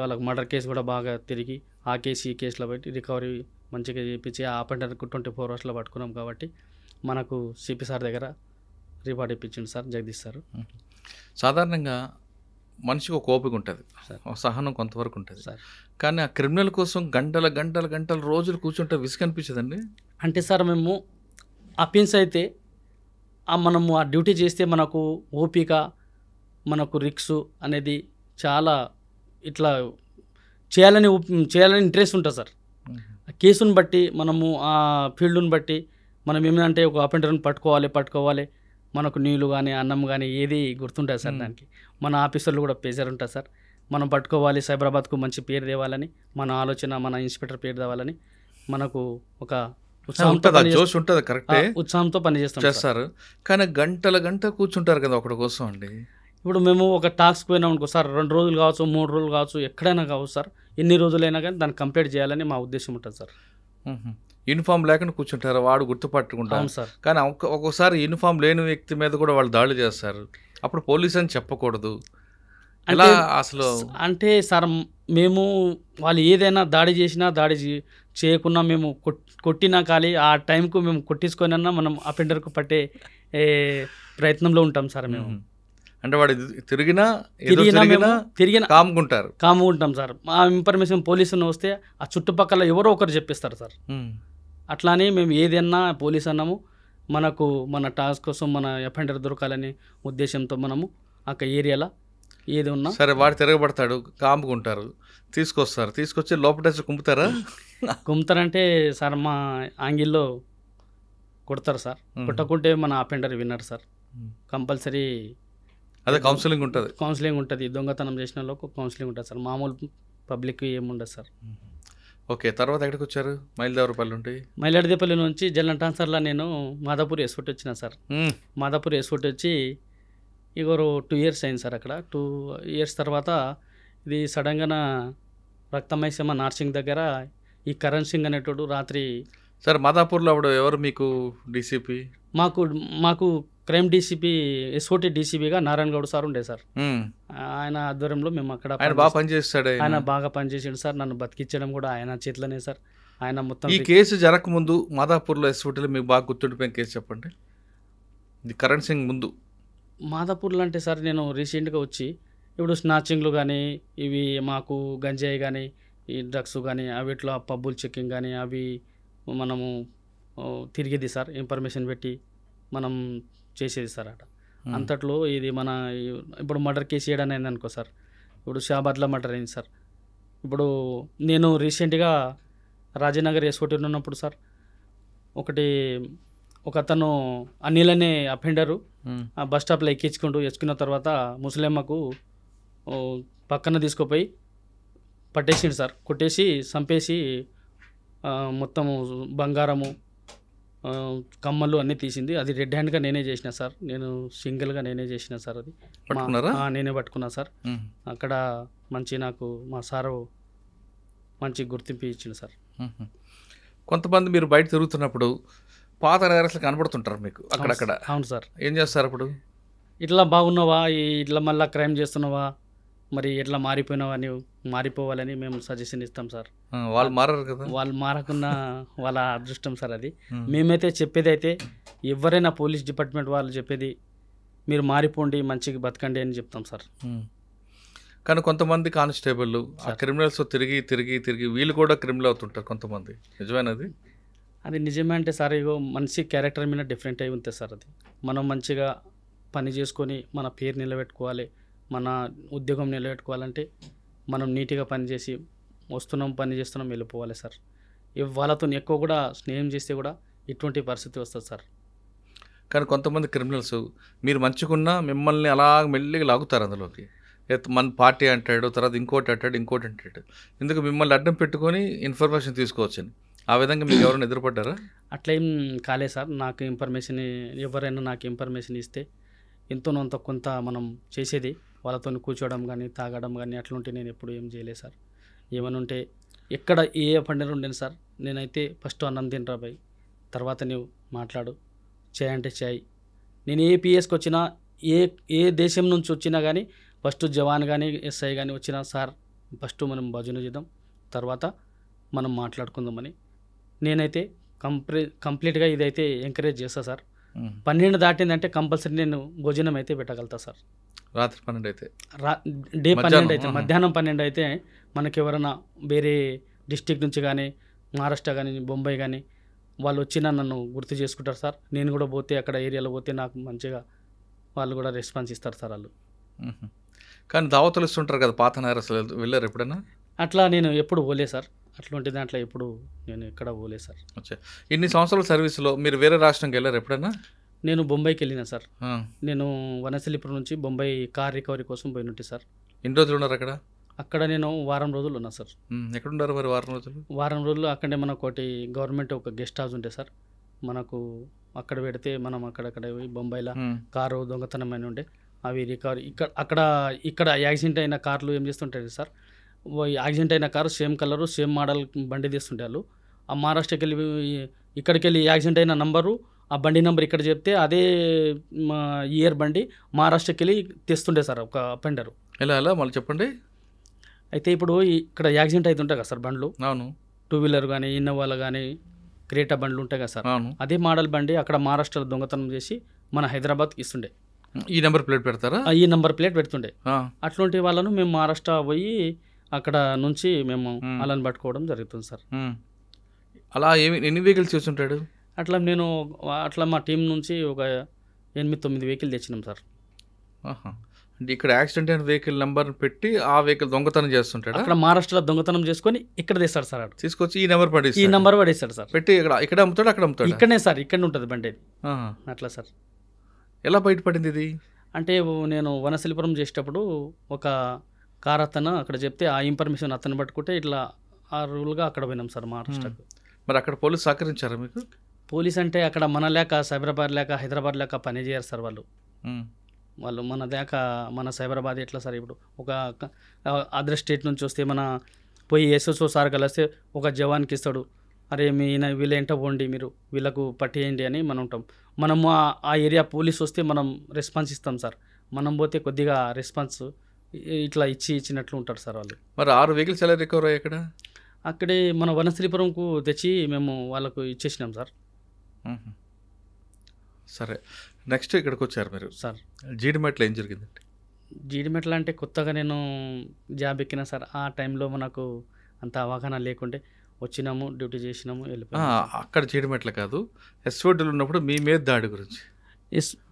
వాళ్ళకి మర్డర్ కేసు కూడా బాగా తిరిగి ఆ కేసు ఈ కేసులో బట్టి రికవరీ మంచిగా చేయించి ఆ అపెండర్కి 24 అవర్స్లో పట్టుకున్నాం. కాబట్టి మనకు సిపి సార్ దగ్గర రివార్డ్ ఇప్పించింది సార్ జగదీష్ సార్. సాధారణంగా మనిషికి ఒక ఓపిక ఉంటుంది, సహనం కొంతవరకు ఉంటుంది సార్. కానీ ఆ క్రిమినల్ కోసం గంటలు రోజులు కూర్చుంటే విసుగు అనిపించదండి? అంటే సార్ మేము అఫెన్స్ అయితే మనము ఆ డ్యూటీ చేస్తే మనకు ఓపిక, మనకు రిక్స్ అనేది చాలా ఇట్లా చేయాలని ఇంట్రెస్ట్ ఉంటుంది సార్. ఆ కేసుని బట్టి మనము ఆ ఫీల్డ్ని బట్టి మనం ఏమంటే ఒక అఫెండర్ని పట్టుకోవాలి, మనకు నీళ్ళు కానీ అన్నం కానీ ఏది గుర్తుంటుంది సార్. దానికి మన ఆఫీసర్లు కూడా ప్రెజర్ ఉంటుంది సార్. మనం పట్టుకోవాలి, సైబరాబాద్కు మంచి పేరు తేవాలని మన ఆలోచన, మన ఇన్స్పెక్టర్ పేరు తేవాలని మనకు ఒక ఉత్సాహంతో పనిచేస్తారు. కానీ గంట కూర్చుంటారు కదా ఒకటి కోసం అండి. ఇప్పుడు మేము ఒక టాస్క్ పోయినాం అనుకో సార్, 2 రోజులు కావచ్చు, 3 రోజులు కావచ్చు, ఎక్కడైనా కావచ్చు సార్, ఎన్ని రోజులైనా కానీ దాన్ని కంప్లీట్ చేయాలని మా ఉద్దేశం ఉంటుంది సార్. యూనిఫామ్ లేకుండా కూర్చుంటారు, వాడు గుర్తుపట్టుకుంటారు సార్. కానీ ఒక్కొక్కసారి యూనిఫామ్ లేని వ్యక్తి మీద కూడా వాళ్ళు దాడులు చేస్తారు. అప్పుడు పోలీస్ అని చెప్పకూడదు అలా అసలు? అంటే సార్ మేము వాళ్ళు ఏదైనా దాడి చేసినా చేయకున్నా మేము కొట్టినా కానీ ఆ టైంకు మేము కొట్టించుకొనన్నా మనం అఫెండర్కు పట్టే ప్రయత్నంలో ఉంటాం సార్ మేము. అంటే వాడు తిరిగినా కాముకుంటాం సార్. ఆ ఇన్ఫర్మేషన్ పోలీసుని వస్తే ఆ చుట్టుపక్కల ఎవరో ఒకరు చెప్పిస్తారు సార్. అట్లానే మేము ఏదైనా పోలీస్ అన్నాము, మనకు మన టాస్క్ కోసం మన అఫెండర్ దొరకాలనే ఉద్దేశంతో మనము ఆ ఏరియాలో ఏది ఉన్నా సరే వాడు తిరగబడతాడు, కాముకుంటారు, తీసుకొచ్చి లోపల కుమ్ముతారంటే సార్ మా ఆంగిల్లో కొడతారు సార్. కొట్టకుంటే మన అఫెండర్ విన్నర్ సార్. కంపల్సరీ అదే కౌన్సిలింగ్ ఉంటుంది. దొంగతనం చేసిన వాళ్ళకు కౌన్సిలింగ్ ఉంటుంది సార్. మామూలు పబ్లిక్ ఏముండదు సార్. ఓకే, తర్వాత ఎక్కడికి వచ్చారు? మైలాడిదేపల్లి నుంచి జనరల్ ట్రాన్స్ఫర్లో నేను మాదాపూర్ ఎస్ఫోర్ట్ వచ్చిన సార్. మాదాపూర్ ఎస్ఫోర్ట్ వచ్చి ఇగోరు 2 years అయింది సార్. అక్కడ 2 years తర్వాత ఇది సడన్గా రక్తమైసమ్మ నార్సింగ్ దగ్గర ఈ కరణ్ సింగ్ అనేటోడు రాత్రి సార్ మాదాపూర్లో అప్పుడు ఎవరు మీకు డీసీపీ? మాకు క్రైమ్ డీసీపీ ఎస్ఓటీ డీసీపీగా నారాయణ గౌడ్ సార్ ఉండే సార్. ఆయన ఆధ్వర్యంలో మేము అక్కడ బాగా పనిచేస్తాడు. ఆయన బాగా పనిచేసాడు సార్. నన్ను బతికించడం కూడా ఆయన చేతిలోనే సార్. ఆయన మొత్తం ఈ కేసు జరగకముందు మాదాపూర్లో ఎస్ఓటీలో మీకు బాగా గుర్తుండిపోయిన కేసు చెప్పండి. ఇది కరణ్ సింగ్ ముందు మాదాపూర్లో అంటే సార్ నేను రీసెంట్గా వచ్చి ఇప్పుడు స్నాచింగ్లు కానీ ఇవి మాకు గంజాయి కానీ ఈ డ్రగ్స్ కానీ అవిట్లో పబ్బుల్ చెక్కింగ్ కానీ అవి మనము తిరిగేది సార్. ఇన్ఫర్మేషన్ పెట్టి మనం చేసేది సార్. అట అంతట్లో ఇది మన ఇప్పుడు మర్డర్ కేసు చేయడం అయింది అనుకో సార్. ఇప్పుడు షాబాద్లో మర్డర్ అయింది సార్. ఇప్పుడు నేను రీసెంట్గా రాజనగర్ ఎస్ఓటీ ఉన్నప్పుడు సార్ ఒక అతను అనిల్ అనే అఫెండరు ఆ బస్ స్టాప్లో ఎక్కించుకున్న తర్వాత ముసలమ్మకు పక్కన తీసుకుపోయి పట్టేసిండు సార్. కొట్టేసి చంపేసి మొత్తము బంగారము కమ్మలు అన్నీ తీసింది. అది రెడ్ హ్యాండ్గా నేనే చేసిన సార్. నేను సింగిల్గా నేనే చేసిన సార్. అది నేనే పట్టుకున్నా సార్. అక్కడ మంచి నాకు మా సారు మంచి గుర్తింపు ఇచ్చింది సార్. కొంతమంది మీరు బయట తిరుగుతున్నప్పుడు పాత నేరస్తులు కనబడుతుంటారు మీకు అక్కడక్కడ. అవును సార్. ఏం చేస్తారు అప్పుడు? ఇట్లా బాగున్నావా, ఇట్లా మళ్ళీ క్రైమ్ చేస్తున్నావా, మరి ఎట్లా మారిపోయినావని మారిపోవాలని మేము సజెషన్ ఇస్తాం సార్. వాళ్ళు మారారు కదా. వాళ్ళు మారకున్న వాళ్ళ అదృష్టం సార్ అది. మేమైతే చెప్పేది అయితే ఎవరైనా పోలీస్ డిపార్ట్మెంట్ వాళ్ళు చెప్పేది మీరు మారిపోండి, మంచిగా బతకండి అని చెప్తాం సార్. కానీ కొంతమంది కానిస్టేబుల్ ఆ క్రిమినల్స్ తిరిగి తిరిగి తిరిగి వీళ్ళు కూడా క్రిమినల్ అవుతుంటారు కొంతమంది, నిజమేనది? అది నిజమే అంటే సార్, ఇగో మనిషి క్యారెక్టర్ మీద డిఫరెంట్ అయి ఉంటుంది సార్. అది మనం మంచిగా పని చేసుకొని మన పేరు నిలబెట్టుకోవాలి, మన ఉద్యోగం నిలబెట్టుకోవాలంటే మనం నీట్గా పనిచేసి వస్తున్నాం, పని చేస్తున్నాం, వెళ్ళిపోవాలి సార్. వాళ్ళతో ఎక్కువ కూడా స్నేహం చేస్తే కూడా ఇటువంటి పరిస్థితి వస్తుంది సార్. కానీ కొంతమంది క్రిమినల్స్ మీరు మంచిగున్నా మిమ్మల్ని అలా మెల్లిగా లాగుతారు అందులోకి. మన పార్టీ అంటాడు, తర్వాత ఇంకోటి అంటాడు. ఎందుకు మిమ్మల్ని అడ్డం పెట్టుకొని ఇన్ఫర్మేషన్ తీసుకోవచ్చని. ఆ విధంగా మీకు ఎవరైనా ఎదురుపడ్డారా? అట్లా ఏం కాలేదు సార్. నాకు ఇన్ఫర్మేషన్ ఎవరైనా నాకు ఇన్ఫర్మేషన్ ఇస్తే ఎంతోనంత కొంత మనం చేసేది వాళ్ళతో కూర్చోవడం కానీ తాగడం కానీ అట్లుంటే నేను ఎప్పుడు ఏం చేయలేదు సార్. ఏమైనా ఉంటే ఎక్కడ ఏ పండుగ ఉండేది సార్, నేనైతే ఫస్ట్ అన్నం తినరా బాయ్, తర్వాత నువ్వు మాట్లాడు, చేయి అంటే చేయి. నేను ఏ పిఎస్కి వచ్చినా ఏ దేశం నుంచి వచ్చినా కానీ ఫస్ట్ జవాన్ కానీ ఎస్ఐ కానీ వచ్చినా సార్ ఫస్ట్ మనం భజన చేద్దాం, తర్వాత మనం మాట్లాడుకుందామని నేనైతే కంప్లీట్గా ఇదైతే ఎంకరేజ్ చేస్తా సార్. 12 దాటిందంటే కంపల్సరీ నేను భోజనం అయితే పెట్టగలుగుతా సార్. రాత్రి 12 అయితే డే 12 అయితే మధ్యాహ్నం 12 అయితే మనకి ఎవరైనా వేరే డిస్టిక్ నుంచి కానీ మహారాష్ట్ర కానీ బొంబాయి కానీ వాళ్ళు వచ్చినా నన్ను గుర్తు చేసుకుంటారు సార్. నేను కూడా పోతే అక్కడ ఏరియాలో పోతే నాకు మంచిగా వాళ్ళు కూడా రెస్పాన్స్ ఇస్తారు సార్ వాళ్ళు. కానీ దావతులు ఇస్తుంటారు కదా పాత నేరస్తులు, వెళ్ళారు ఎప్పుడైనా? అట్లా నేను ఎప్పుడు పోలే సార్, అట్లాంటి దాంట్లో ఎప్పుడు నేను ఎక్కడ పోలే సార్. ఇన్ని సంవత్సరాల సర్వీస్లో మీరు వేరే రాష్ట్రంకి వెళ్ళారు ఎప్పుడైనా? నేను బొంబాయికి వెళ్ళినా సార్. నేను వనస్థలిపురం నుంచి బొంబాయి కార్ రికవరీ కోసం పోయినట్టు సార్. ఎన్ని రోజులు ఉన్నారు అక్కడ? అక్కడ నేను వారం రోజులు ఉన్నా సార్. ఎక్కడున్నారు మరి వారం రోజులు? వారం రోజులు అక్కడే మనకు ఒకటి గవర్నమెంట్ ఒక గెస్ట్ హౌస్ ఉంటే సార్, మనకు అక్కడ పెడితే మనం అక్కడక్కడ బొంబాయిలో కారు దొంగతనమైన ఉండే అవి రికవరీ ఇక్కడ యాక్సిడెంట్ అయిన కార్లు ఏం చేస్తుంటాయి సార్, యాక్సిడెంట్ అయిన car same colour same model బండి తీస్తుంటే వాళ్ళు ఆ మహారాష్ట్రకి వెళ్ళి ఇక్కడికి వెళ్ళి యాక్సిడెంట్ అయిన నంబరు ఆ బండి నెంబర్ ఇక్కడ చెప్తే అదే ఇయర్ బండి మహారాష్ట్రకి వెళ్ళి తెస్తుండే సార్ ఒక పెండరు. ఎలా మళ్ళీ చెప్పండి. అయితే ఇప్పుడు ఇక్కడ యాక్సిడెంట్ అవుతుంటాయి కదా సార్ బండ్లు, అవును, 2 వీలర్ కానీ ఇన్నోవాలు కానీ క్రేటా బండ్లు ఉంటాయి కదా సార్, అవును, అదే మోడల్ బండి అక్కడ మహారాష్ట్రలో దొంగతనం చేసి మన హైదరాబాద్కి ఇస్తుండే. ఈ నెంబర్ ప్లేట్ పెడతారా? ఈ నెంబర్ ప్లేట్ పెడుతుండే. అట్లాంటి వాళ్ళను మేము మహారాష్ట్ర పోయి అక్కడ నుంచి మేము వాళ్ళని పట్టుకోవడం జరుగుతుంది సార్. అలా ఎన్ని వెహికల్స్ చూస్తుంటాడు? అట్లా మా టీం నుంచి ఒక 8-9 వెహికల్ తెచ్చినాం సార్. అంటే ఇక్కడ యాక్సిడెంట్ అయిన వెహికల్ నెంబర్ పెట్టి ఆ వెహికల్ దొంగతనం చేస్తుంటాడు. అక్కడ మహారాష్ట్రలో దొంగతనం చేసుకొని ఇక్కడ తెస్తాడు సార్. తీసుకొచ్చి ఈ నెంబర్ పడేసి ఈ నెంబర్ పడేస్తాడు సార్. పెట్టి ఇక్కడ అమ్ముతాడు, అక్కడ అమ్ముతాడు. ఇక్కడనే సార్, ఇక్కడ ఉంటుంది బండి. అట్లా సార్. ఎలా బయటపడింది ఇది? అంటే నేను వనశలిపురం చేసేటప్పుడు ఒక కార్ అతను అక్కడ చెప్తే ఆ ఇన్ఫర్మేషన్ అతను పట్టుకుంటే ఇట్లా ఆ రూల్గా అక్కడ పోయినాం సార్ మహారాష్ట్రకు. మరి అక్కడ పోలీసు సహకరించారా మీకు? పోలీస్ అంటే అక్కడ మన లేక సైబరాబాద్ లేక హైదరాబాద్ లేక పని చేయరు సార్ వాళ్ళు. మన లేక మన సైబరాబాద్ ఎట్లా సార్, ఇప్పుడు ఒక అదర్ స్టేట్ నుంచి వస్తే మన పోయి ఎస్ఎస్ఓ సార్ కలిస్తే ఒక జవాన్కి ఇస్తాడు, అరే వీళ్ళ ఎంట పోండి, మీరు వీళ్ళకు పట్టేయండి అని మనం ఉంటాం. మనము ఆ ఏరియా పోలీస్ వస్తే మనం రెస్పాన్స్ ఇస్తాం సార్. మనం పోతే కొద్దిగా రెస్పాన్స్ ఇట్లా ఇచ్చినట్లు ఉంటారు సార్ వాళ్ళు. మరి 6 వెహికల్స్ ఎలా రికవర్ అయ్యాయి? అక్కడే మన వనశ్రీపురంకు తెచ్చి మేము వాళ్ళకు ఇచ్చేసినాం సార్. సరే, నెక్స్ట్ ఇక్కడికి వచ్చారు మీరు సార్. జీడిమెట్లో ఏం జరిగిందండి? జీడిమెట్ల అంటే కొత్తగా నేను జాబ్ ఎక్కినా సార్. ఆ టైంలో మనకు అంత అవగాహన లేకుంటే వచ్చినాము, డ్యూటీ చేసినాము, వెళ్ళిపోయాము. అక్కడ జీడిమెట్ల కాదు, ఎస్ఓటీలు ఉన్నప్పుడు మీ మీద దాడి గురించి.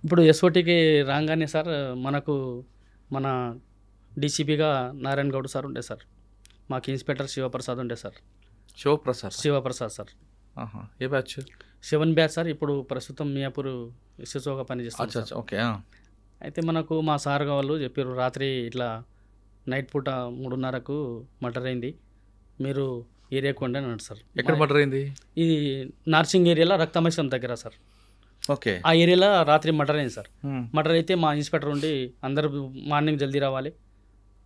ఇప్పుడు ఎస్ఓటీకి రాగానే సార్ మనకు మన డీసీపీగా నారాయణ గౌడ్ సార్ ఉండే సార్, మాకు ఇన్స్పెక్టర్ శివప్రసాద్ ఉండే సార్. శివప్రసాద్ సార్. ఏ బ్యాచ్? 7 batch sir. ఇప్పుడు ప్రస్తుతం మియాపూర్ ఎస్ఎస్ఓగా పనిచేస్తాను. ఓకే. అయితే మనకు మా సార్ వాళ్ళు చెప్పారు, రాత్రి ఇట్లా నైట్ పూట 3:30కు మర్డర్ అయింది, మీరు ఏరియాకు కొండి అని అన్నాడు సార్. ఎక్కడ మర్డర్ అయింది? ఇది నార్సింగ్ ఏరియాలో రక్తమైసం దగ్గర సార్. ఓకే. ఆ ఏరియాలో రాత్రి మర్డర్ అయింది సార్. మర్డర్ అయితే మా ఇన్స్పెక్టర్ ఉండి అందరూ మార్నింగ్ జల్దీ రావాలి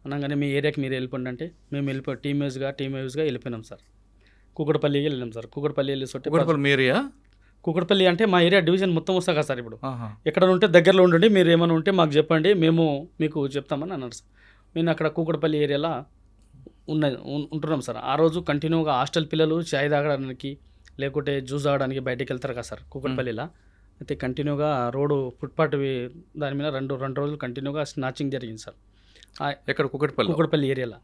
అనగానే మీ ఏరియాకి మీరు వెళ్ళిపోండి అంటే మేము వెళ్ళిపోయి టీమ్ వైజ్గా వెళ్ళిపోయినాం సార్. కూకట్పల్లికి వెళ్ళినాం సార్. కూకట్పల్లి కూకట్పల్లి అంటే మా ఏరియా డివిజన్ మొత్తం వస్తా కదా సార్. ఇప్పుడు ఎక్కడ ఉంటే దగ్గరలో ఉండండి, మీరు ఏమైనా ఉంటే మాకు చెప్పండి, మేము మీకు చెప్తామని అన్నారు సార్. నేను అక్కడ కూకట్పల్లి ఏరియాలో ఉంటున్నాం సార్. ఆ రోజు కంటిన్యూగా హాస్టల్ పిల్లలు చాయ్ తాగడానికి లేకుంటే జ్యూస్ తాగడానికి బయటికి వెళ్తారు కదా సార్ కూకట్పల్లిలో. అయితే కంటిన్యూగా రోడ్డు ఫుట్పాత్ దాని మీద రెండు రోజులు కంటిన్యూగా స్నాచింగ్ జరిగింది సార్. ఎక్కడ కూకట్పల్లి ఏరియాలో.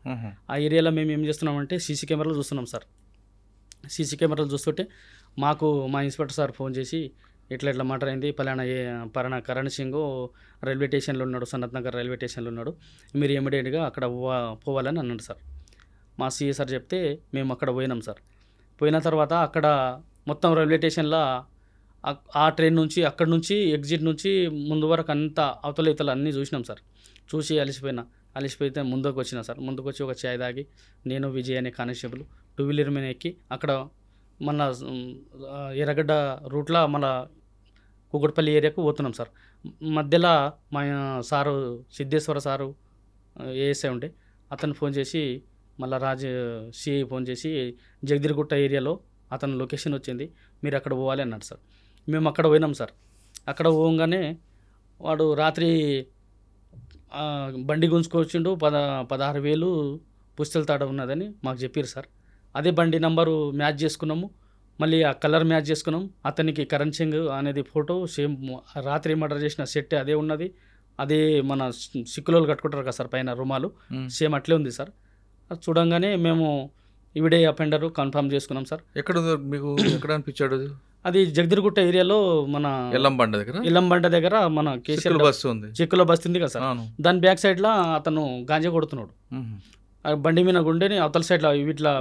ఆ ఏరియాలో మేము ఏం చేస్తున్నామంటే సీసీ కెమెరాలు చూస్తున్నాం సార్. సీసీ కెమెరాలు చూస్తుంటే మాకు మా ఇన్స్పెక్టర్ సార్ ఫోన్ చేసి ఇట్లా మాట అయింది, పలానా కరణ్ సింగ్ రైల్వే స్టేషన్లో ఉన్నాడు, సనత్ నగర్ రైల్వే స్టేషన్లో ఉన్నాడు, మీరు ఇమీడియట్గా అక్కడ పోవాలని అన్నాడు సార్. మా సిఏ సార్ చెప్తే మేము అక్కడ పోయినాం సార్. పోయిన తర్వాత అక్కడ మొత్తం రైల్వే స్టేషన్లో ఆ ట్రైన్ నుంచి అక్కడ నుంచి ఎగ్జిట్ నుంచి ముందు వరకు అంతా అవతల ఇతలు అన్నీ చూసినాం సార్. చూసి అలిసిపోయితే ముందుకు వచ్చిన సార్. ముందుకు వచ్చి ఒక చాయ్ తాగి నేను విజయ్ అనే కానిస్టేబుల్ 2 వీలర్ మీద ఎక్కి అక్కడ మన ఎర్రగడ్డ రూట్లో మన కూకట్పల్లి ఏరియాకు పోతున్నాం సార్. మధ్యలో మా సారు సిద్ధేశ్వర సారు ఏఎస్ఐ ఉండే అతను ఫోన్ చేసి మళ్ళీ సిఐ ఫోన్ చేసి జగదిరిగుట్ట ఏరియాలో అతను లొకేషన్ వచ్చింది, మీరు అక్కడ పోవాలి అన్నాడు సార్. మేము అక్కడ పోయినాం సార్. అక్కడ పోగానే వాడు రాత్రి బండి గుంజుకొచ్చిండు, 16,000 పుస్తల తాట ఉన్నదని మాకు చెప్పారు సార్. అదే బండి నంబరు మ్యాచ్ చేసుకున్నాము, మళ్ళీ ఆ కలర్ మ్యాచ్ చేసుకున్నాం. అతనికి కరణ్ సింగ్ అనేది ఫోటో సేమ్ రాత్రి మర్డర్ చేసిన సెట్ అదే ఉన్నది. అదే మన సిక్కులోలు కట్టుకుంటారు కదా సార్ పైన రుమాలు, సేమ్ అట్లే ఉంది సార్. అది చూడంగానే మేము ఇవిడే అపెండరు కన్ఫర్మ్ చేసుకున్నాం సార్. ఎక్కడ అనిపించాడు? అది జగదిరిగుట్ట ఏరియాలో మన ఇల్లంబండ దగ్గర మన కేసీఆర్ చెక్కులో బస్ ఉంది కదా సార్, దాని బ్యాక్ సైడ్లో అతను గాంజా కొడుతున్నాడు. బండి మీద గుండెని అవతల సైడ్లో వీటిలో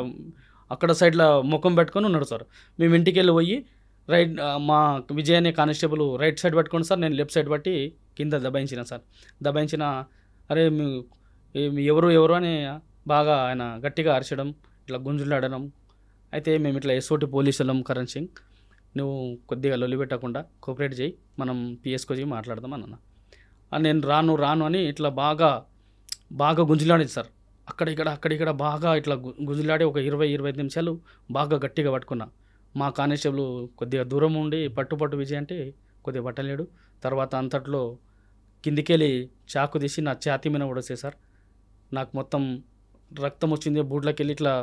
అక్కడ సైడ్లో ముఖం పెట్టుకొని ఉన్నాడు సార్. మేము ఇంటికి వెళ్ళి పోయి రైట్ మా విజయ్ అనే కానిస్టేబుల్ రైట్ సైడ్ పట్టుకోండి సార్, నేను లెఫ్ట్ సైడ్ పట్టి కింద దబాయించిన సార్. దబాయించిన అరే ఎవరు అని బాగా ఆయన గట్టిగా అరచడం, ఇట్లా గుంజులాడడం. అయితే మేము ఇట్లా ఎస్ఓటి పోలీసులం, కరణ్ సింగ్ నువ్వు కొద్దిగా లొల్లి పెట్టకుండా కోఆపరేట్ చేయి, మనం పిఎస్కి వచ్చి మాట్లాడదాం అన్న. నేను రాను అని ఇట్లా బాగా గుంజులాడేది సార్. అక్కడిక్కడ బాగా ఇట్లా గుంజులాడి ఒక 20-25 నిమిషాలు బాగా గట్టిగా పట్టుకున్నా. మా కానిస్టేబుల్ కొద్దిగా దూరం ఉండి పట్టు విజయ్ అంటే కొద్దిగా పట్టలేడు. తర్వాత అంతట్లో కిందికెళ్ళి చాకు తీసి నా ఛాతీ మీద పడేసే సార్. నాకు మొత్తం రక్తం వచ్చింది, బూట్లోకి వెళ్ళి ఇట్లా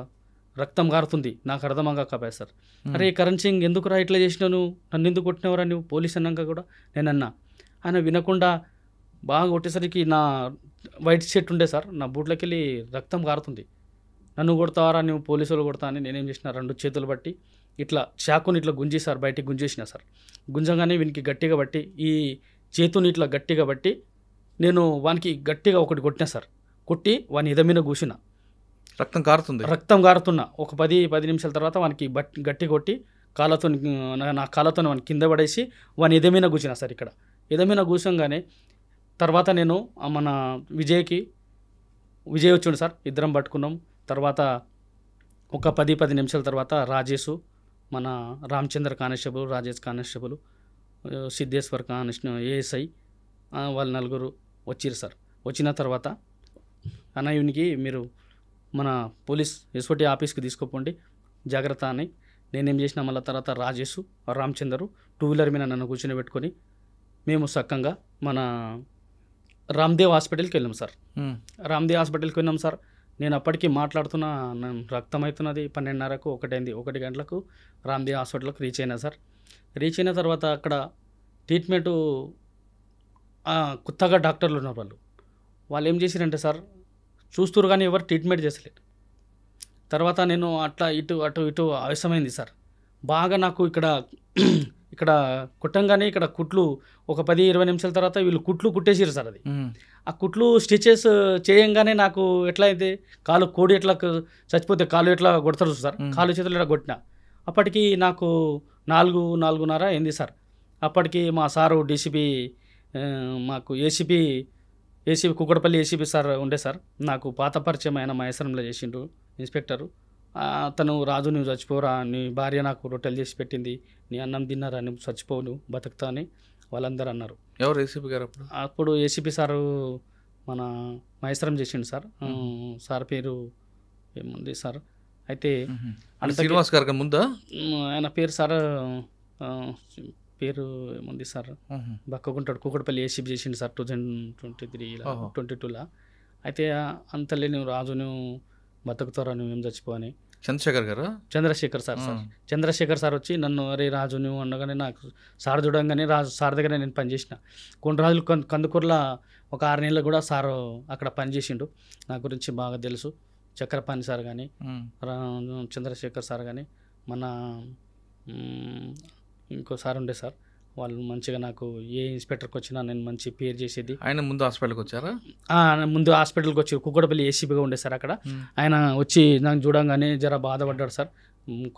రక్తం కారుతుంది. నాకు అర్థంగా కాపాయి సార్. అరే కరణ్ సింగ్ ఎందుకురా ఇట్లా చేసినావు, నన్ను ఎందుకు కొట్టినవరా నువ్వు పోలీస్ అన్నాక కూడా నేనన్నా. ఆయన వినకుండా బాగా కొట్టేసరికి నా వైట్ షర్ట్ ఉండే సార్, నా బూట్లోకి వెళ్ళి రక్తం కారుతుంది. నన్ను కొడతావారా నువ్వు, పోలీసు వాళ్ళు కొడతా అని నేనేం చేసిన 2 చేతులు బట్టి ఇట్లా చాకుని ఇట్లా గుంజి సార్ బయటికి గుంజేసిన సార్. గుంజంగానే వీనికి గట్టిగా బట్టి ఈ చేతుని ఇట్లా గట్టిగా బట్టి నేను వానికి గట్టిగా ఒకటి కొట్టినా సార్. కొట్టి వాని ఎదమీన కూసిన రక్తం కారుతున్నా. ఒక 10 నిమిషాల తర్వాత వానికి గట్టి కొట్టి నా కాళ్ళతో వాని కింద పడేసి వాని ఎదమీన కూర్చున్నా సార్. ఇక్కడ ఎదమీన కూర్చోగానే తర్వాత నేను మన విజయ్ వచ్చిండు సార్, ఇద్దరం పట్టుకున్నాం. తర్వాత ఒక 10 నిమిషాల తర్వాత రాజేష్, మన Ramachandra constable, Rajesh constable, Siddheshwar ASI వాళ్ళు 4 వచ్చిరు సార్. వచ్చిన తర్వాత అన్నయ్యనికి మీరు మన పోలీస్ ఎస్ఓటి ఆఫీస్కి తీసుకోపోండి జాగ్రత్త అని నేనేం చేసిన. మళ్ళీ తర్వాత రాజేష్, రామచందరు 2 వీలర్ మీద నన్ను కూర్చొని పెట్టుకొని మేము చక్కగా మన రామ్దేవ్ హాస్పిటల్కి వెళ్ళాం సార్. రామ్దేవ్ హాస్పిటల్కి వెళ్ళాం సార్. నేను అప్పటికి మాట్లాడుతున్నా, రక్తం అవుతున్నది. 12:30కు 1 గంటలకు రామ్దేవ్ హాస్పిటల్కి రీచ్ అయినా సార్. రీచ్ అయిన తర్వాత అక్కడ ట్రీట్మెంటు కొత్తగా డాక్టర్లు ఉన్నారు. వాళ్ళు ఏం చేశారంటే సార్, చూస్తురు కానీ ఎవరు ట్రీట్మెంట్ చేసలేరు. తర్వాత నేను అట్లా ఇటు ఆవేశమైంది సార్. బాగా నాకు ఇక్కడ కుట్టంగానే ఇక్కడ కుట్లు ఒక 10-20 నిమిషాల తర్వాత వీళ్ళు కుట్లు కుట్టేసారు సార్. అది ఆ కుట్లు స్టిచెస్ చేయంగానే నాకు ఎట్లా అయితే కాలు కోడి ఎట్లా చచ్చిపోతే కాలు ఎట్లా కొడతారు సార్, కాలు చేతులు ఎట్లా కొట్టిన. అప్పటికి నాకు 4:30 అయింది సార్. అప్పటికి మా సారు డీసీపీ, మాకు ఏసీపీ కూకట్పల్లి ఏసీపీ సార్ ఉండే సార్. నాకు పాత పరిచయం ఆయన మహేశ్వరంలో చేసిండు ఇన్స్పెక్టరు. అతను రాజు నువ్వు చచ్చిపోరా, నీ భార్య నాకు రొట్టెలు చేసి పెట్టింది, నీ అన్నం తిన్నారా, నువ్వు చచ్చిపోవు, నువ్వు బతుకుతా అని వాళ్ళందరూ అన్నారు. ఎవరు ఏసీపీ గారు? అప్పుడు ఏసీపీ సారు మన మహేశ్వరం చేసిండు సార్. సార్ పేరు ఏముంది సార్, అయితే శ్రీనివాస్ గారు ముందా ఆయన పేరు సార్, పేరు ఏముంది సార్, బక్కకుంటాడు. కూకట్పల్లి ఏసీపీ చేసిండు సార్ 2023-22లో. అయితే అంతలే నువ్వు రాజు నువ్వు బతుకుతారా నువ్వేం చచ్చిపోని చంద్రశేఖర్ గారు చంద్రశేఖర్ సార్ చంద్రశేఖర్ సార్ వచ్చి నన్ను అరే రాజు నువ్వు అనగానే నాకు సార్ చూడంగానే రాజు సార్ దగ్గర నేను పనిచేసిన కొన్ని రోజులు కందుకూరులో ఒక 6 నెలలు కూడా సార్ అక్కడ పనిచేసిండు. నా గురించి బాగా తెలుసు. చక్రపాణి సార్ కానీ చంద్రశేఖర్ సార్ కానీ మన ఇంకో సార్ ఉండే సార్, వాళ్ళు మంచిగా నాకు ఏ ఇన్స్పెక్టర్కి వచ్చినా నేను మంచి పేరు చేసేది. ఆయన ముందు హాస్పిటల్కి వచ్చారా? ముందు హాస్పిటల్కి వచ్చి కుక్కడపల్లి ఏసీపీగా ఉండే సార్ అక్కడ. ఆయన వచ్చి నాకు చూడంగానే జర బాధపడ్డాడు సార్,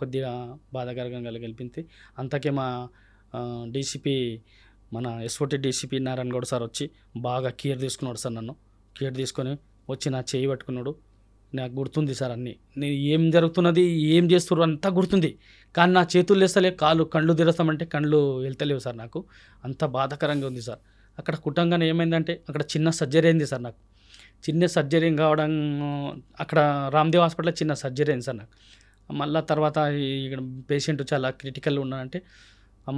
కొద్దిగా బాధాకరంగా కలిపింది. అంతకే మా డీసీపీ మన SOT DCP Narayana Goud sir వచ్చి బాగా కేర్ తీసుకున్నాడు సార్. నన్ను కేర్ తీసుకొని వచ్చి నా చేయి పట్టుకున్నాడు. నాకు గుర్తుంది సార్ అన్నీ, నేను ఏం జరుగుతున్నది ఏం చేస్తున్నారు అంతా గుర్తుంది. కానీ నా చేతులు లేస్తలే, కళ్ళు తెరుస్తామంటే కళ్ళు వెళ్తలేవు సార్. నాకు అంత బాధాకరంగా ఉంది సార్. అక్కడ కుట్టంగానే ఏమైందంటే అక్కడ చిన్న సర్జరీ అయింది సార్. నాకు చిన్న సర్జరీ కావడం అక్కడ రామ్దేవ్ హాస్పిటల్లో చిన్న సర్జరీ అయింది సార్ నాకు. మళ్ళీ తర్వాత ఇక్కడ పేషెంట్ చాలా క్రిటికల్ ఉన్నాడంటే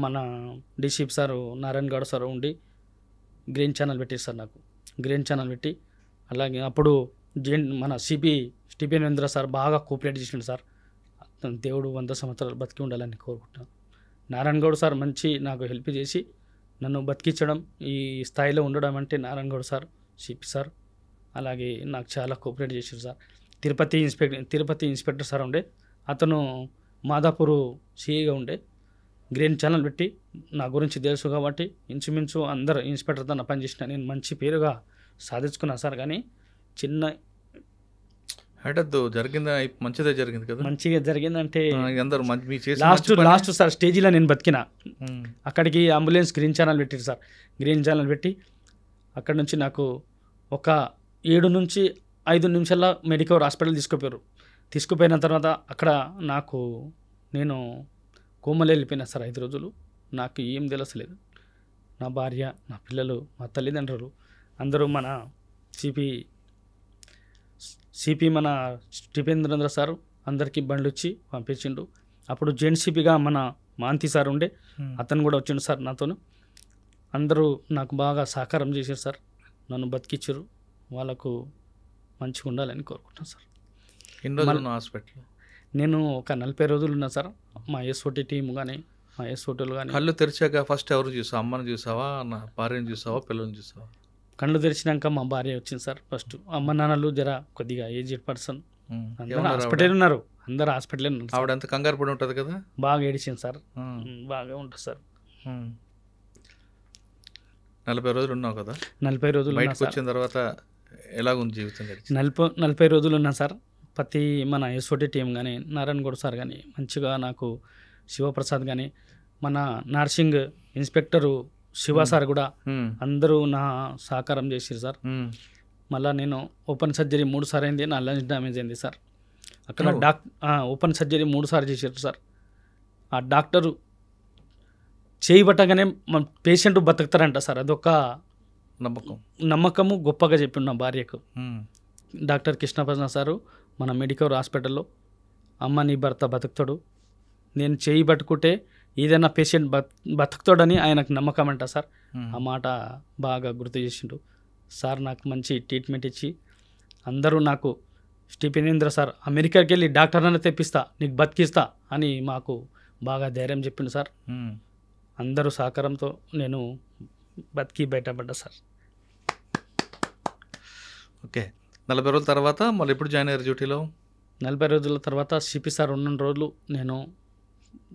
మన DCP sir Narayana Goud sir ఉండి గ్రీన్ ఛానల్ పెట్టారు సార్. నాకు గ్రీన్ ఛానల్ పెట్టి అలాగే అప్పుడు మన సిపి స్టీఫెన్ సార్ బాగా కోఆపరేట్ చేసిండు సార్. దేవుడు 100 సంవత్సరాలు బతికి ఉండాలని కోరుకుంటున్నాను. నారాయణ గౌడ్ సార్ మంచి నాకు హెల్ప్ చేసి నన్ను బతికించడం, ఈ స్థాయిలో ఉండడం అంటే Narayana Goud sir, CP sir అలాగే నాకు చాలా కోఆపరేట్ చేశారు సార్. తిరుపతి ఇన్స్పెక్టర్ సార్ ఉండే, అతను మాదాపూర్ సిఐగా ఉండే. గ్రీన్ ఛానల్ పెట్టి నా గురించి తెలుసు కాబట్టి ఇంచుమించు అందరు ఇన్స్పెక్టర్తో నా పనిచేసిన నేను మంచి పేరుగా సాధించుకున్నా సార్. కానీ చిన్న జరిగిందా? మంచిదే జరిగింది కదా? మంచిగా జరిగిందంటే లాస్ట్ సార్ స్టేజీలో నేను బతికిన. అక్కడికి అంబులెన్స్ గ్రీన్ ఛానల్ పెట్టారు సార్. గ్రీన్ ఛానల్ పెట్టి అక్కడ నుంచి నాకు ఒక 7 నుంచి 5 నిమిషాల్లో మెడికవర్ హాస్పిటల్ తీసుకుపోయిన తర్వాత అక్కడ నేను కోమలు వెళ్ళిపోయినా సార్ 5 రోజులు. నాకు ఏం తెలుసలేదు. నా భార్య, నా పిల్లలు, మా తల్లిదండ్రులు అందరూ మన సిపి మన స్టీఫెన్ సార్ అందరికీ బండ్లు ఇచ్చి పంపించిండు. అప్పుడు జెంట్ సిపిగా మన మాంతి సార్ ఉండే, అతను కూడా వచ్చిండు సార్ నాతోను. అందరూ నాకు బాగా సహకారం చేశారు సార్, నన్ను బతికిచ్చారు. వాళ్ళకు మంచిగా ఉండాలని కోరుకుంటాను సార్. ఎన్ని రోజులు హాస్పిటల్? నేను ఒక 40 రోజులు ఉన్నా సార్. మా ఎస్ఓటీ టీం కానీ మా ఎస్ఓటీలు కానీ. కళ్ళు తెరిచాక ఫస్ట్ ఎవరు చూసావు? అమ్మని చూసావా, నా భార్యను చూసావా, పిల్లల్ని చూసావా? కళ్ళు తెరిచినాక మా భార్య వచ్చింది సార్ ఫస్ట్. అమ్మ నాన్నలు జర కొద్దిగా ఏజ్డ్ పర్సన్, అందరూ హాస్పిటల్ ఉన్నారు. ఆవిడ ఎంత కంగారు పడి ఉంటుంది కదా? బాగా ఏడిచింది సార్. బాగా ఉంటుంది సార్. 40 రోజులు ఉన్నావు కదా? 40 రోజులు బయటకు వచ్చిన తర్వాత ఎలాగుంది జీవితం? 40 రోజులు ఉన్నా సార్. ప్రతి మన ఎస్ఓటీ టీం కానీ నారాయణ గౌడ్ సార్ కానీ మంచిగా నాకు, శివప్రసాద్ కానీ మన నర్సింగ్ ఇన్స్పెక్టరు శివ సార్ కూడా అందరూ నా సహకారం చేసారు సార్. మళ్ళీ నేను ఓపెన్ సర్జరీ 3 సార్లు అయింది. నా లంగ్స్ డ్యామేజ్ అయింది సార్. అక్కడ ఓపెన్ సర్జరీ 3 సార్లు చేశారు సార్. ఆ డాక్టరు చేయబట్టగానే మన పేషెంట్ బతుకుతారంట సార్. అదొక నమ్మకము గొప్పగా చెప్పిండు నా భార్యకు. డాక్టర్ కృష్ణప్రసాద్ సారు మన మెడికవర్ హాస్పిటల్లో, అమ్మ నీ భర్త బతుకుతాడు, నేను చేయి పట్టుకుంటే ఏదైనా పేషెంట్ బతుకుతాడని ఆయనకు నమ్మకం అంట సార్. ఆ మాట బాగా గుర్తు చేసిండు సార్. నాకు మంచి ట్రీట్మెంట్ ఇచ్చి అందరూ నాకు స్టీఫెన్ సార్ అమెరికాకి వెళ్ళి డాక్టర్ అన్న తెప్పిస్తా, నీకు బతికిస్తా అని మాకు బాగా ధైర్యం చెప్పిండు సార్. అందరూ సహకారంతో నేను బతికి బయటపడ్డా సార్. ఓకే, 40 రోజుల తర్వాత మళ్ళీ ఎప్పుడు జాయిన్ అయ్యారు డ్యూటీలో? 40 రోజుల తర్వాత సిపి సార్ ఉన్న రోజులు నేను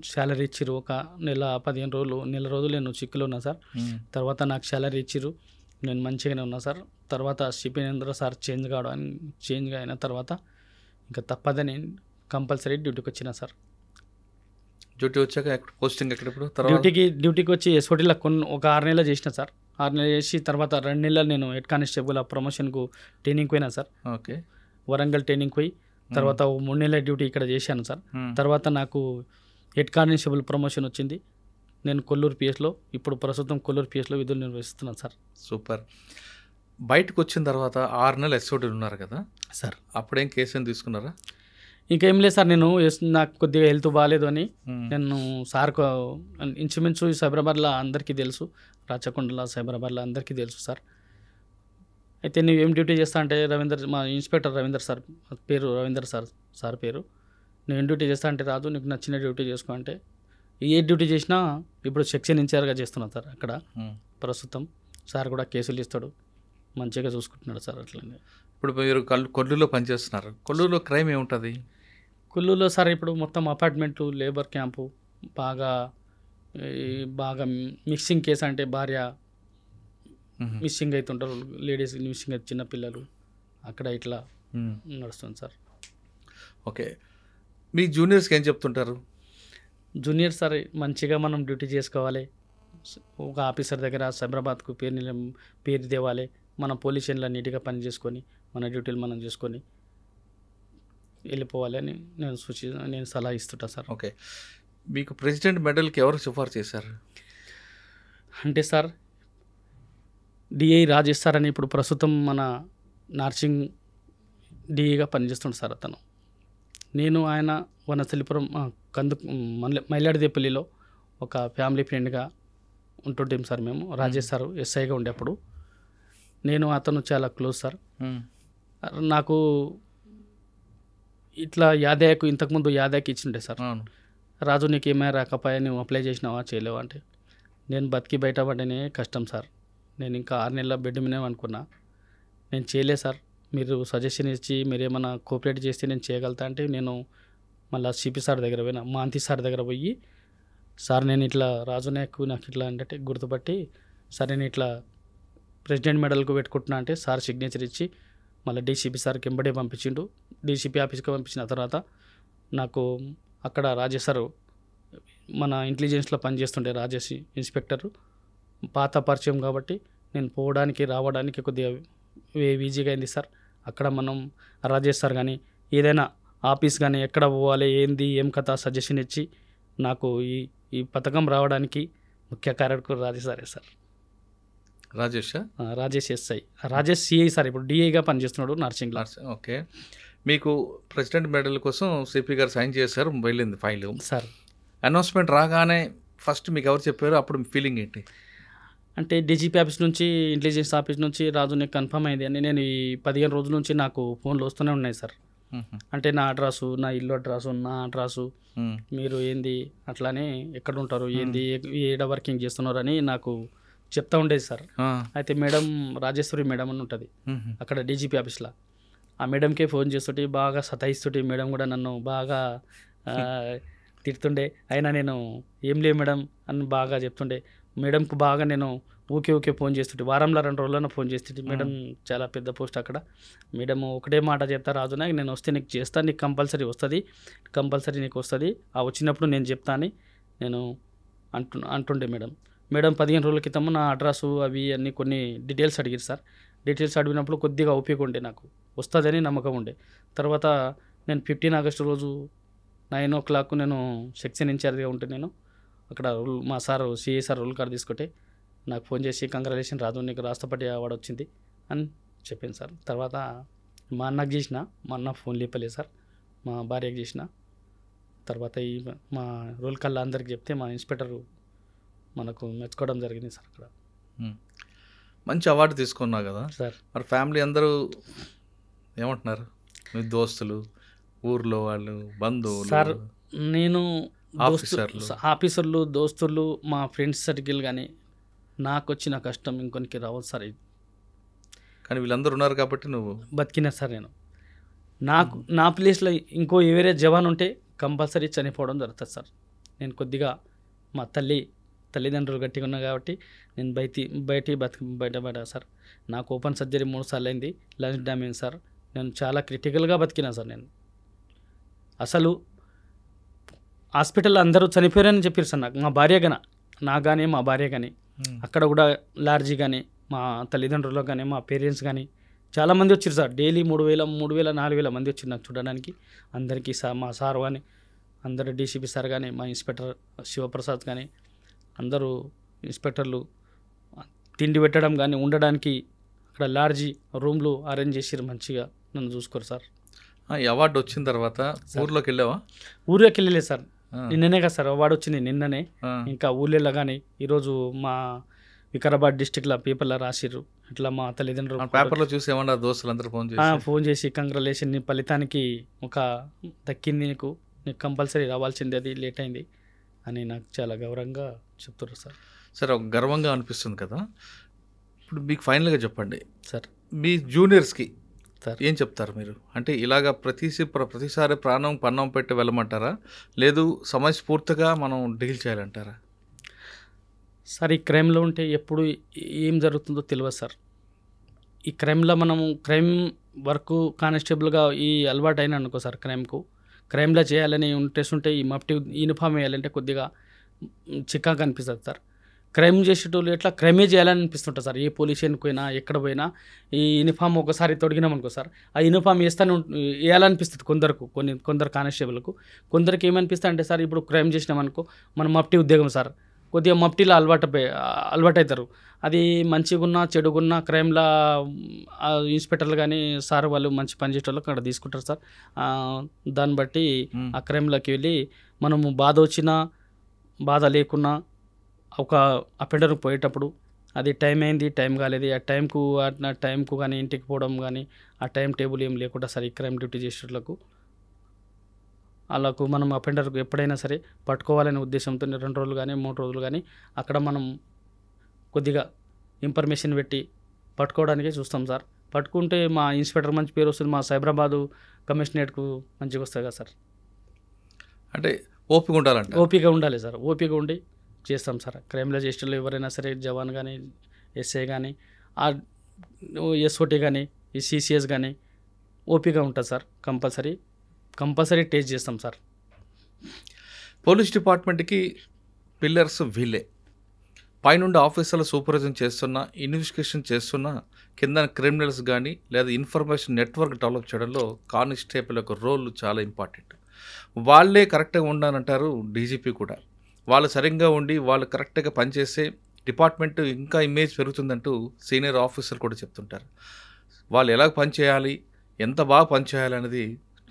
శాలరీ ఇచ్చిర్రు. ఒక నెల 15 రోజులు, నెల రోజులు నేను చిక్కులో ఉన్నా సార్. తర్వాత నాకు శాలరీ ఇచ్చిర్రు, నేను మంచిగానే ఉన్నా సార్. తర్వాత స్టీఫెన్ సార్ చేంజ్ అయిన తర్వాత ఇంకా తప్పదని కంపల్సరీ డ్యూటీకి వచ్చిన సార్. డ్యూటీ వచ్చాక పోస్టింగ్ ఎక్కడప్పుడు? డ్యూటీకి వచ్చి ఎస్ఓటీలో ఒక 6 నెలలు చేసిన సార్. 6 నెలలు చేసి తర్వాత 2 నెలలు నేను హెడ్ కానిస్టేబుల్ ప్రమోషన్కు ట్రైనింగ్ పోయినా సార్. ఓకే, వరంగల్ ట్రైనింగ్ పోయి తర్వాత 3 నెలల డ్యూటీ ఇక్కడ చేశాను సార్. తర్వాత నాకు హెడ్ కానిస్టేబుల్ ప్రమోషన్ వచ్చింది. నేను కొల్లూరు పిఎస్లో, ఇప్పుడు ప్రస్తుతం కొల్లూరు పిఎస్లో విధులు నిర్వహిస్తున్నాను సార్. సూపర్. బయటకు వచ్చిన తర్వాత 6 నెలలు ఎస్ఓటీలు ఉన్నారు కదా సార్, అప్పుడేం కేసు ఏం తీసుకున్నారా? ఇంకేం లేదు సార్. నాకు కొద్దిగా హెల్త్ బాగాలేదు అని నేను సార్కు ఇంచుమించు సైబరాబాద్లో అందరికీ తెలుసు, రాచకొండలో సైబరాబాద్లో అందరికీ తెలుసు సార్. అయితే నువ్వేం డ్యూటీ చేస్తా అంటే రవీందర్, మా ఇన్స్పెక్టర్ రవీందర్ సార్ పేరు, రవీందర్ సార్ పేరు, నువ్వేం డ్యూటీ చేస్తా అంటే రాజు నీకు నచ్చిన డ్యూటీ చేసుకో అంటే ఏ డ్యూటీ చేసినా ఇప్పుడు సెక్షన్ ఇన్ఛార్జ్గా చేస్తున్నాను సార్ అక్కడ ప్రస్తుతం. సార్ కూడా కేసులు ఇస్తాడు, మంచిగా చూసుకుంటున్నాడు సార్. అట్లనే ఇప్పుడు మీరు కొల్లూరులో పనిచేస్తున్నారు. కొల్లూరులో క్రైమ్ ఏముంటుంది? కొల్లూరులో సార్ ఇప్పుడు మొత్తం అపార్ట్మెంట్లు, లేబర్ క్యాంపు, బాగా మిక్సింగ్ కేసు అంటే భార్య మిస్సింగ్ అవుతుంటారు, లేడీస్ మిస్సింగ్ అయితే చిన్నపిల్లలు, అక్కడ ఇట్లా నడుస్తుంది సార్. ఓకే, మీ జూనియర్స్కి ఏం చెప్తుంటారు? జూనియర్ సార్ మంచిగా మనం డ్యూటీ చేసుకోవాలి, ఒక ఆఫీసర్ దగ్గర సైబరాబాద్కు పేరు తేవాలి, మన పోలీస్ స్టేషన్లో నీట్గా పని చేసుకొని మన డ్యూటీలు మనం చేసుకొని వెళ్ళిపోవాలి అని నేను సలహా ఇస్తుంటా సార్. ఓకే, మీకు ప్రెసిడెంట్ మెడల్కి ఎవరు సిఫార్సు చేశారు? అంటే సార్ డిఐ రాజేష్ సార్ అని ఇప్పుడు ప్రస్తుతం మన నార్సింగ్ డిఐగా పనిచేస్తుండు సార్ అతను. నేను ఆయన వనస్థలిపురం మైలాడిదేపల్లిలో ఒక ఫ్యామిలీ ఫ్రెండ్గా ఉంటుంటాం సార్ మేము. రాజేష్ సార్ ఎస్ఐగా ఉండేప్పుడు నేను అతను చాలా క్లోజ్ సార్. నాకు ఇట్లా యాదయ్యకు ఇంతకుముందు యాదయ్యకి ఇచ్చిండే సార్, రాజు నీకు ఏమైనా రాకపోయా, నువ్వు అప్లై చేసినావా చేయలేవా అంటే, నేను బతికి బయటపడనే కష్టం సార్, నేను ఇంకా 6 నెలల బెడ్ మీదే అనుకున్నా, నేను చేయలేదు సార్, మీరు సజెషన్ ఇచ్చి మీరు ఏమైనా కోఆపరేట్ చేస్తే నేను చేయగలుగుతా అంటే నేను మళ్ళీ సిపి సార్ దగ్గర పోయినా, మాంతి సార్ దగ్గర పోయి, సార్ నేను ఇట్లా రాజు నాకు ఇట్లా అంటే గుర్తుపట్టి, సార్ నేను ఇట్లా ప్రెసిడెంట్ మెడల్కు పెట్టుకుంటున్నా అంటే సార్ సిగ్నేచర్ ఇచ్చి మళ్ళీ డీసీపీ సార్కి ఎంబడే పంపించిండు. డీసీపీ ఆఫీస్కి పంపించిన తర్వాత నాకు అక్కడ రాజేష్ సార్ మన ఇంటెలిజెన్స్లో పనిచేస్తుండే రాజేష్ ఇన్స్పెక్టరు పాత పరిచయం కాబట్టి నేను పోవడానికి రావడానికి కొద్దిగా ఈజీగా అయింది సార్. అక్కడ మనం రాజేష్ సార్ కానీ ఏదైనా ఆఫీస్ కానీ ఎక్కడ పోవాలి ఏంది ఏం కథ సజెషన్ ఇచ్చి నాకు ఈ పథకం రావడానికి ముఖ్య కారకుడు రాజేష్ సారే sir. Rajesh SI, Rajesh CI sir ఇప్పుడు డిఐగా పనిచేస్తున్నాడు నార్సింగ్లో. ఓకే, మీకు ప్రెసిడెంట్ మెడల్ కోసం సిపి గారు సైన్ చేశారు, వెళ్ళింది ఫైల్ సార్. అనౌన్స్మెంట్ రాగానే ఫస్ట్ మీకు ఎవరు చెప్పారు, అప్పుడు ఫీలింగ్ ఏంటి? అంటే డీజీపీ ఆఫీస్ నుంచి ఇంటెలిజెన్స్ ఆఫీస్ నుంచి రాజు నీకు కన్ఫర్మ్ అయింది అని నేను ఈ 15 రోజుల నుంచి నాకు ఫోన్లు వస్తూనే ఉన్నాయి సార్. అంటే నా అడ్రస్సు, నా ఇల్లు అడ్రస్సు, నా అడ్రస్సు, మీరు ఏంది అట్లానే ఎక్కడ ఉంటారు ఏంది ఏడ వర్కింగ్ చేస్తున్నారు అని నాకు చెప్తా ఉండేది సార్. అయితే మేడం రాజేశ్వరి మేడం అని ఉంటుంది అక్కడ డీజీపీ ఆఫీస్లో, ఆ మేడంకే ఫోన్ చేస్తుంటే బాగా సతాయిస్తుంటే మేడం కూడా నన్ను బాగా తిడుతుండే. అయినా నేను ఏం లేదు మేడం అని బాగా చెప్తుండే. మేడంకు బాగా నేను ఊకే ఫోన్ చేస్తుంటే, వారంలో 2 రోజులైనా ఫోన్ చేస్తుంటే. మేడం చాలా పెద్ద పోస్ట్ అక్కడ. మేడం ఒకటే మాట చెప్తా, రాజునా నేను వస్తే నీకు చేస్తాను, నీకు కంపల్సరీ వస్తుంది, కంపల్సరీ నీకు వస్తుంది, ఆ వచ్చినప్పుడు నేను చెప్తా అని నేను అంటుండే మేడం. మేడం 15 రోజుల క్రితం నా అడ్రస్సు అవి అన్నీ కొన్ని డీటెయిల్స్ అడిగారు సార్. డీటెయిల్స్ అడిగినప్పుడు కొద్దిగా ఓపిక ఉండే, నాకు వస్తుందని నమ్మకం ఉండే. తర్వాత నేను 15 ఆగస్టు రోజు 9 o'clock నేను సెక్షన్ ఇన్ఛార్జ్గా ఉంటే నేను అక్కడ మా sir CI sir rule card తీసుకుంటే నాకు ఫోన్ చేసి కంగ్రాచులేషన్ రాజు నీకు రాష్ట్రపతి అవార్డు వచ్చింది అని చెప్పింది సార్. తర్వాత మా అన్నకు చేసిన, మా అన్న ఫోన్ లేపలేదు సార్, మా భార్యకు చేసిన. తర్వాత మా రూల్ కల్లా అందరికి చెప్తే మా ఇన్స్పెక్టర్ మనకు మెచ్చుకోవడం జరిగింది సార్. అక్కడ మంచి అవార్డు తీసుకున్నావు కదా సార్. మరి ఫ్యామిలీ అందరూ ఏమంటున్నారు, మీ దోస్తులు, ఊర్లో వాళ్ళు, బంధువులు? సార్ నేను ఆఫీసర్లు, దోస్తులు, మా ఫ్రెండ్స్ సర్కిల్ కానీ నాకు వచ్చిన కష్టం ఇంకొనికి రావచ్చు సార్. కానీ వీళ్ళందరూ ఉన్నారు కాబట్టి నువ్వు బతికినా సార్. నేను నా ప్లేస్లో ఇంకో వేరే జవాన్ ఉంటే కంపల్సరీ చనిపోవడం జరుగుతుంది సార్. నేను కొద్దిగా మా తల్లిదండ్రులు గట్టిగా ఉన్నా కాబట్టి నేను బయటపడా సార్. నాకు ఓపెన్ సర్జరీ 3 సార్లు అయింది, లంగ్స్ డ్యామేజ్ సార్. నేను చాలా క్రిటికల్గా బతికినా సార్. నేను అసలు హాస్పిటల్లో అందరూ చనిపోయారని చెప్పారు సార్ నాకు, మా భార్య కానీ అక్కడ కూడా లార్జీ కానీ మా తల్లిదండ్రులకు కానీ మా పేరెంట్స్ కానీ చాలామంది వచ్చారు సార్. డైలీ 3,000, 4,000 మంది వచ్చారు నాకు చూడడానికి. అందరికీ మా సార్ కానీ అందరూ డీసీపీ సార్ కానీ మా ఇన్స్పెక్టర్ శివప్రసాద్ కానీ అందరూ ఇన్స్పెక్టర్లు తిండి పెట్టడం కానీ ఉండడానికి అక్కడ లార్జీ రూమ్లు అరేంజ్ చేసి మంచిగా నన్ను చూసుకోరు సార్. ఈ అవార్డు వచ్చిన తర్వాత ఊర్లోకి వెళ్ళావా? ఊర్లోకి వెళ్ళలేదు సార్, నిన్ననే కదా సార్ అవార్డు వచ్చింది, నిన్ననే. ఇంకా ఊళ్ళో కానీ ఈరోజు మా వికారాబాద్ డిస్టిక్లో పేపర్లో రాసిర్రు. ఇట్లా మా తల్లిదండ్రులు పేపర్లో చూసి ఏమన్నా దోస్తులందరూ ఫోన్ చేసి కంగ్రాలేషన్, నీ ఫలితానికి ఒక దక్కింది, నీకు కంపల్సరీ రావాల్సింది, అది లేట్ అయింది అని నాకు చాలా గౌరవంగా చెప్తారు సార్. సరే, ఒక గర్వంగా అనిపిస్తుంది కదా. ఇప్పుడు మీకు ఫైనల్గా చెప్పండి సార్, మీ జూనియర్స్కి సార్ ఏం చెప్తారు మీరు? అంటే ఇలాగ ప్రతిసారి ప్రాణం పన్నం పెట్టి వెళ్ళమంటారా, లేదు సమయస్ఫూర్తిగా మనం డీల్ చేయాలంటారా? సార్, ఈ క్రైమ్లో ఉంటే ఎప్పుడు ఏం జరుగుతుందో తెలియదు సార్. ఈ క్రైమ్లో మనము క్రైమ్ వర్క్ కానిస్టేబుల్గా ఈ అలవాటు అయినా అనుకో సార్, క్రైమ్లో చేయాలని ఇంట్రెస్ట్ ఉంటే ఈ మఫ్టీ యూనిఫామ్ వేయాలంటే కొద్దిగా చిక్కాగా అనిపిస్తుంది సార్. క్రైమ్ చేసేటోళ్ళు ఎట్లా క్రైమే చేయాలని అనిపిస్తుంటుంది సార్. ఏ పోలీస్ స్టేషన్కి పోయినా ఎక్కడ పోయినా ఈ యూనిఫామ్ ఒకసారి తొడిగినాం అనుకో సార్, ఆ యూనిఫామ్ వేయాలనిపిస్తుంది కొందరు కానిస్టేబుల్కు. కొందరికి ఏమనిపిస్తుంది అంటే సార్, ఇప్పుడు క్రైమ్ చేసినామనుకో మనం మఫ్టీ ఉద్యోగం సార్, కొద్దిగా మఫ్టీలో అలవాటు అవుతారు. అది మంచిగున్నా చెడుగున్నా క్రైమ్లో ఇన్స్పెక్టర్లు కానీ సార్ వాళ్ళు మంచి పని చేసేటోళ్ళు అక్కడ తీసుకుంటారు సార్. దాన్ని బట్టి ఆ క్రైమ్లోకి వెళ్ళి మనము బాధ వచ్చినా బాధ లేకున్నా ఒక అపెండర్కి పోయేటప్పుడు అది టైం అయింది, టైం కాలేదు, ఆ టైంకు కానీ ఇంటికి పోవడం కానీ ఆ టైం టేబుల్ ఏం లేకుండా సార్ ఈ క్రైమ్ డ్యూటీ చేసేటోళ్ళకు వాళ్ళకు మనం అపెండర్కు ఎప్పుడైనా సరే పట్టుకోవాలనే ఉద్దేశంతో 2 రోజులు కానీ 3 రోజులు కానీ అక్కడ మనం కొద్దిగా ఇన్ఫర్మేషన్ పెట్టి పట్టుకోవడానికే చూస్తాం సార్. పట్టుకుంటే మా ఇన్స్పెక్టర్ మంచి పేరు వస్తుంది, మా సైబరాబాదు కమిషనరేట్కు మంచిగా వస్తుంది కదా సార్. అంటే ఓపిక ఉండాలంటే ఓపిక ఉండాలి సార్, ఓపిక ఉండి చేస్తాం సార్. క్రైమ్లో చేసేటోళ్ళు ఎవరైనా సరే, జవాన్ కానీ ఎస్ఐ కానీ ఎస్ఓటీ కానీ ఈ సిసిఎస్ కానీ ఓపిక ఉంటుంది సార్. కంపల్సరీ టేస్ట్ చేస్తాం సార్. పోలీస్ డిపార్ట్మెంట్కి పిల్లర్స్ వీళ్ళే. పైనుండి ఆఫీసర్లు సూపర్విజన్ చేస్తున్నా, ఇన్వెస్టిగేషన్ చేస్తున్నా, కింద క్రిమినల్స్ కానీ లేదా ఇన్ఫర్మేషన్ నెట్వర్క్ డెవలప్ చేయడంలో కానిస్టేబుల్ యొక్క రోల్ చాలా ఇంపార్టెంట్. వాళ్ళే కరెక్ట్గా ఉండాలంటారు డీజీపీ కూడా. వాళ్ళు సరిగ్గా ఉండి వాళ్ళు కరెక్ట్గా పనిచేస్తే డిపార్ట్మెంట్ ఇంకా ఇమేజ్ పెరుగుతుందంటూ సీనియర్ ఆఫీసర్లు కూడా చెప్తుంటారు. వాళ్ళు ఎలా పనిచేయాలి, ఎంత బాగా పనిచేయాలి అనేది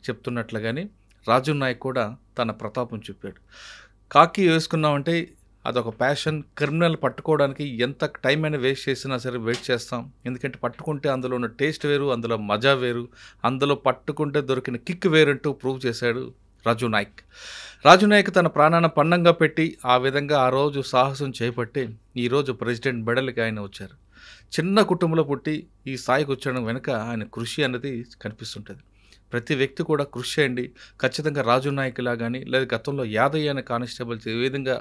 చెప్తున్నట్లుగానే రాజు నాయక్ కూడా తన ప్రతాపం చూపాడు. కాకి వేసుకున్నామంటే అదొక ప్యాషన్. క్రిమినల్ పట్టుకోవడానికి ఎంత టైం అయినా వేస్ట్ చేసినా సరే వెయిట్ చేస్తాం. ఎందుకంటే పట్టుకుంటే అందులో ఉన్న టేస్ట్ వేరు, అందులో మజా వేరు, అందులో పట్టుకుంటే దొరికిన కిక్ వేరంటూ ప్రూవ్ చేశాడు రాజు నాయక్ తన ప్రాణాన్ని పన్నంగా పెట్టి ఆ విధంగా ఆ రోజు సాహసం చేపట్టి ఈరోజు ప్రెసిడెంట్ మెడల్కి ఆయన వచ్చారు. చిన్న కుటుంబంలో పుట్టి ఈ స్థాయికి వచ్చడం వెనుక ఆయన కృషి అన్నది కనిపిస్తుంటుంది. ప్రతి వ్యక్తి కూడా కృషి చేయండి. ఖచ్చితంగా రాజు నాయక్లా కానీ లేదా గతంలో యాదయ్య అనే కానిస్టేబుల్స్ ఏ విధంగా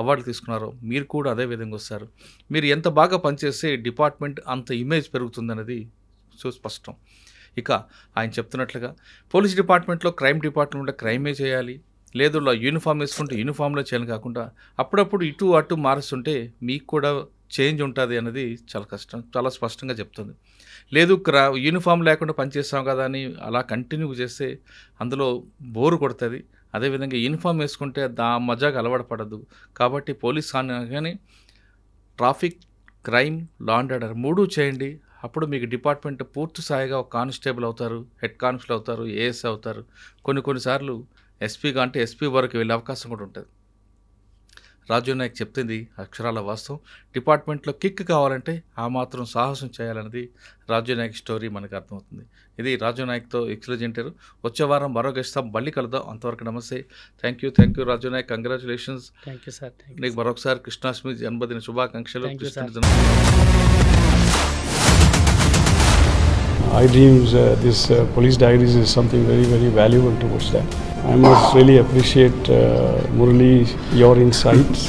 అవార్డులు తీసుకున్నారో మీరు కూడా అదే విధంగా వస్తారు. మీరు ఎంత బాగా పనిచేస్తే డిపార్ట్మెంట్ అంత ఇమేజ్ పెరుగుతుందన్నది సుస్పష్టం. ఇక ఆయన చెప్తున్నట్లుగా పోలీస్ డిపార్ట్మెంట్లో క్రైమ్ డిపార్ట్మెంట్లో క్రైమే చేయాలి, లేదు యూనిఫామ్ వేసుకుంటే యూనిఫామ్లో చేయాలి కాకుండా అప్పుడప్పుడు ఇటు అటు మారుస్తుంటే మీకు కూడా చేంజ్ ఉంటుంది అన్నది చాలా స్పష్టంగా చెప్తుంది. లేదు యూనిఫామ్ లేకుండా పనిచేస్తాం కదా అని అలా కంటిన్యూ చేస్తే అందులో బోరు కొడుతుంది. అదేవిధంగా యూనిఫామ్ వేసుకుంటే మజాగా అలవాటు పడదు. కాబట్టి పోలీస్ కానీ traffic, crime, law and order 3 చేయండి. అప్పుడు మీకు డిపార్ట్మెంట్ పూర్తి స్థాయిగా ఒక కానిస్టేబుల్ అవుతారు, హెడ్ కానిస్టేబుల్ అవుతారు, ఏఎస్ అవుతారు. కొన్నిసార్లు ఎస్పీ వరకు వెళ్ళే అవకాశం కూడా ఉంటుంది. రాజు నాయక్ చెప్తుంది అక్షరాల వాస్తవం. డిపార్ట్మెంట్లో కిక్ కావాలంటే ఆ మాత్రం సాహసం చేయాలన్నది రాజు నాయక్ స్టోరీ మనకు అర్థమవుతుంది. ఇది రాజు నాయక్తో ఎక్స్ప్లెజెంటారు. వచ్చే వారం మరో గెస్ట్ మళ్ళీ కలుద్దాం. అంతవరకు నమస్తే. Thank you Raju Nayak. Congratulations. Thank you sir. నీకు మరొకసారి కృష్ణాష్టమి జన్మదిన శుభాకాంక్షలు. I dreams, this police diaries is something very, very valuable towards that. I must really appreciate Murali, your insights.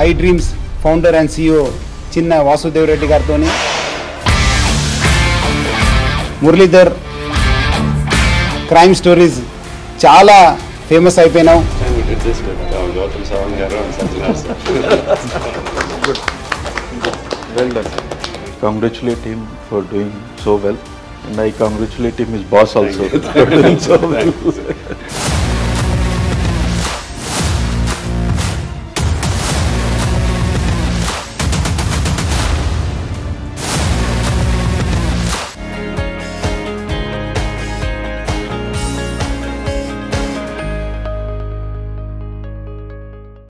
I dreams founder and CEO Chinna Vasudev Reddy gartoni Muralidhar crime stories చాలా famous అయిపోయినావు. Well done. Congratulate him for doing so well. And I congratulate him, his boss also. So well.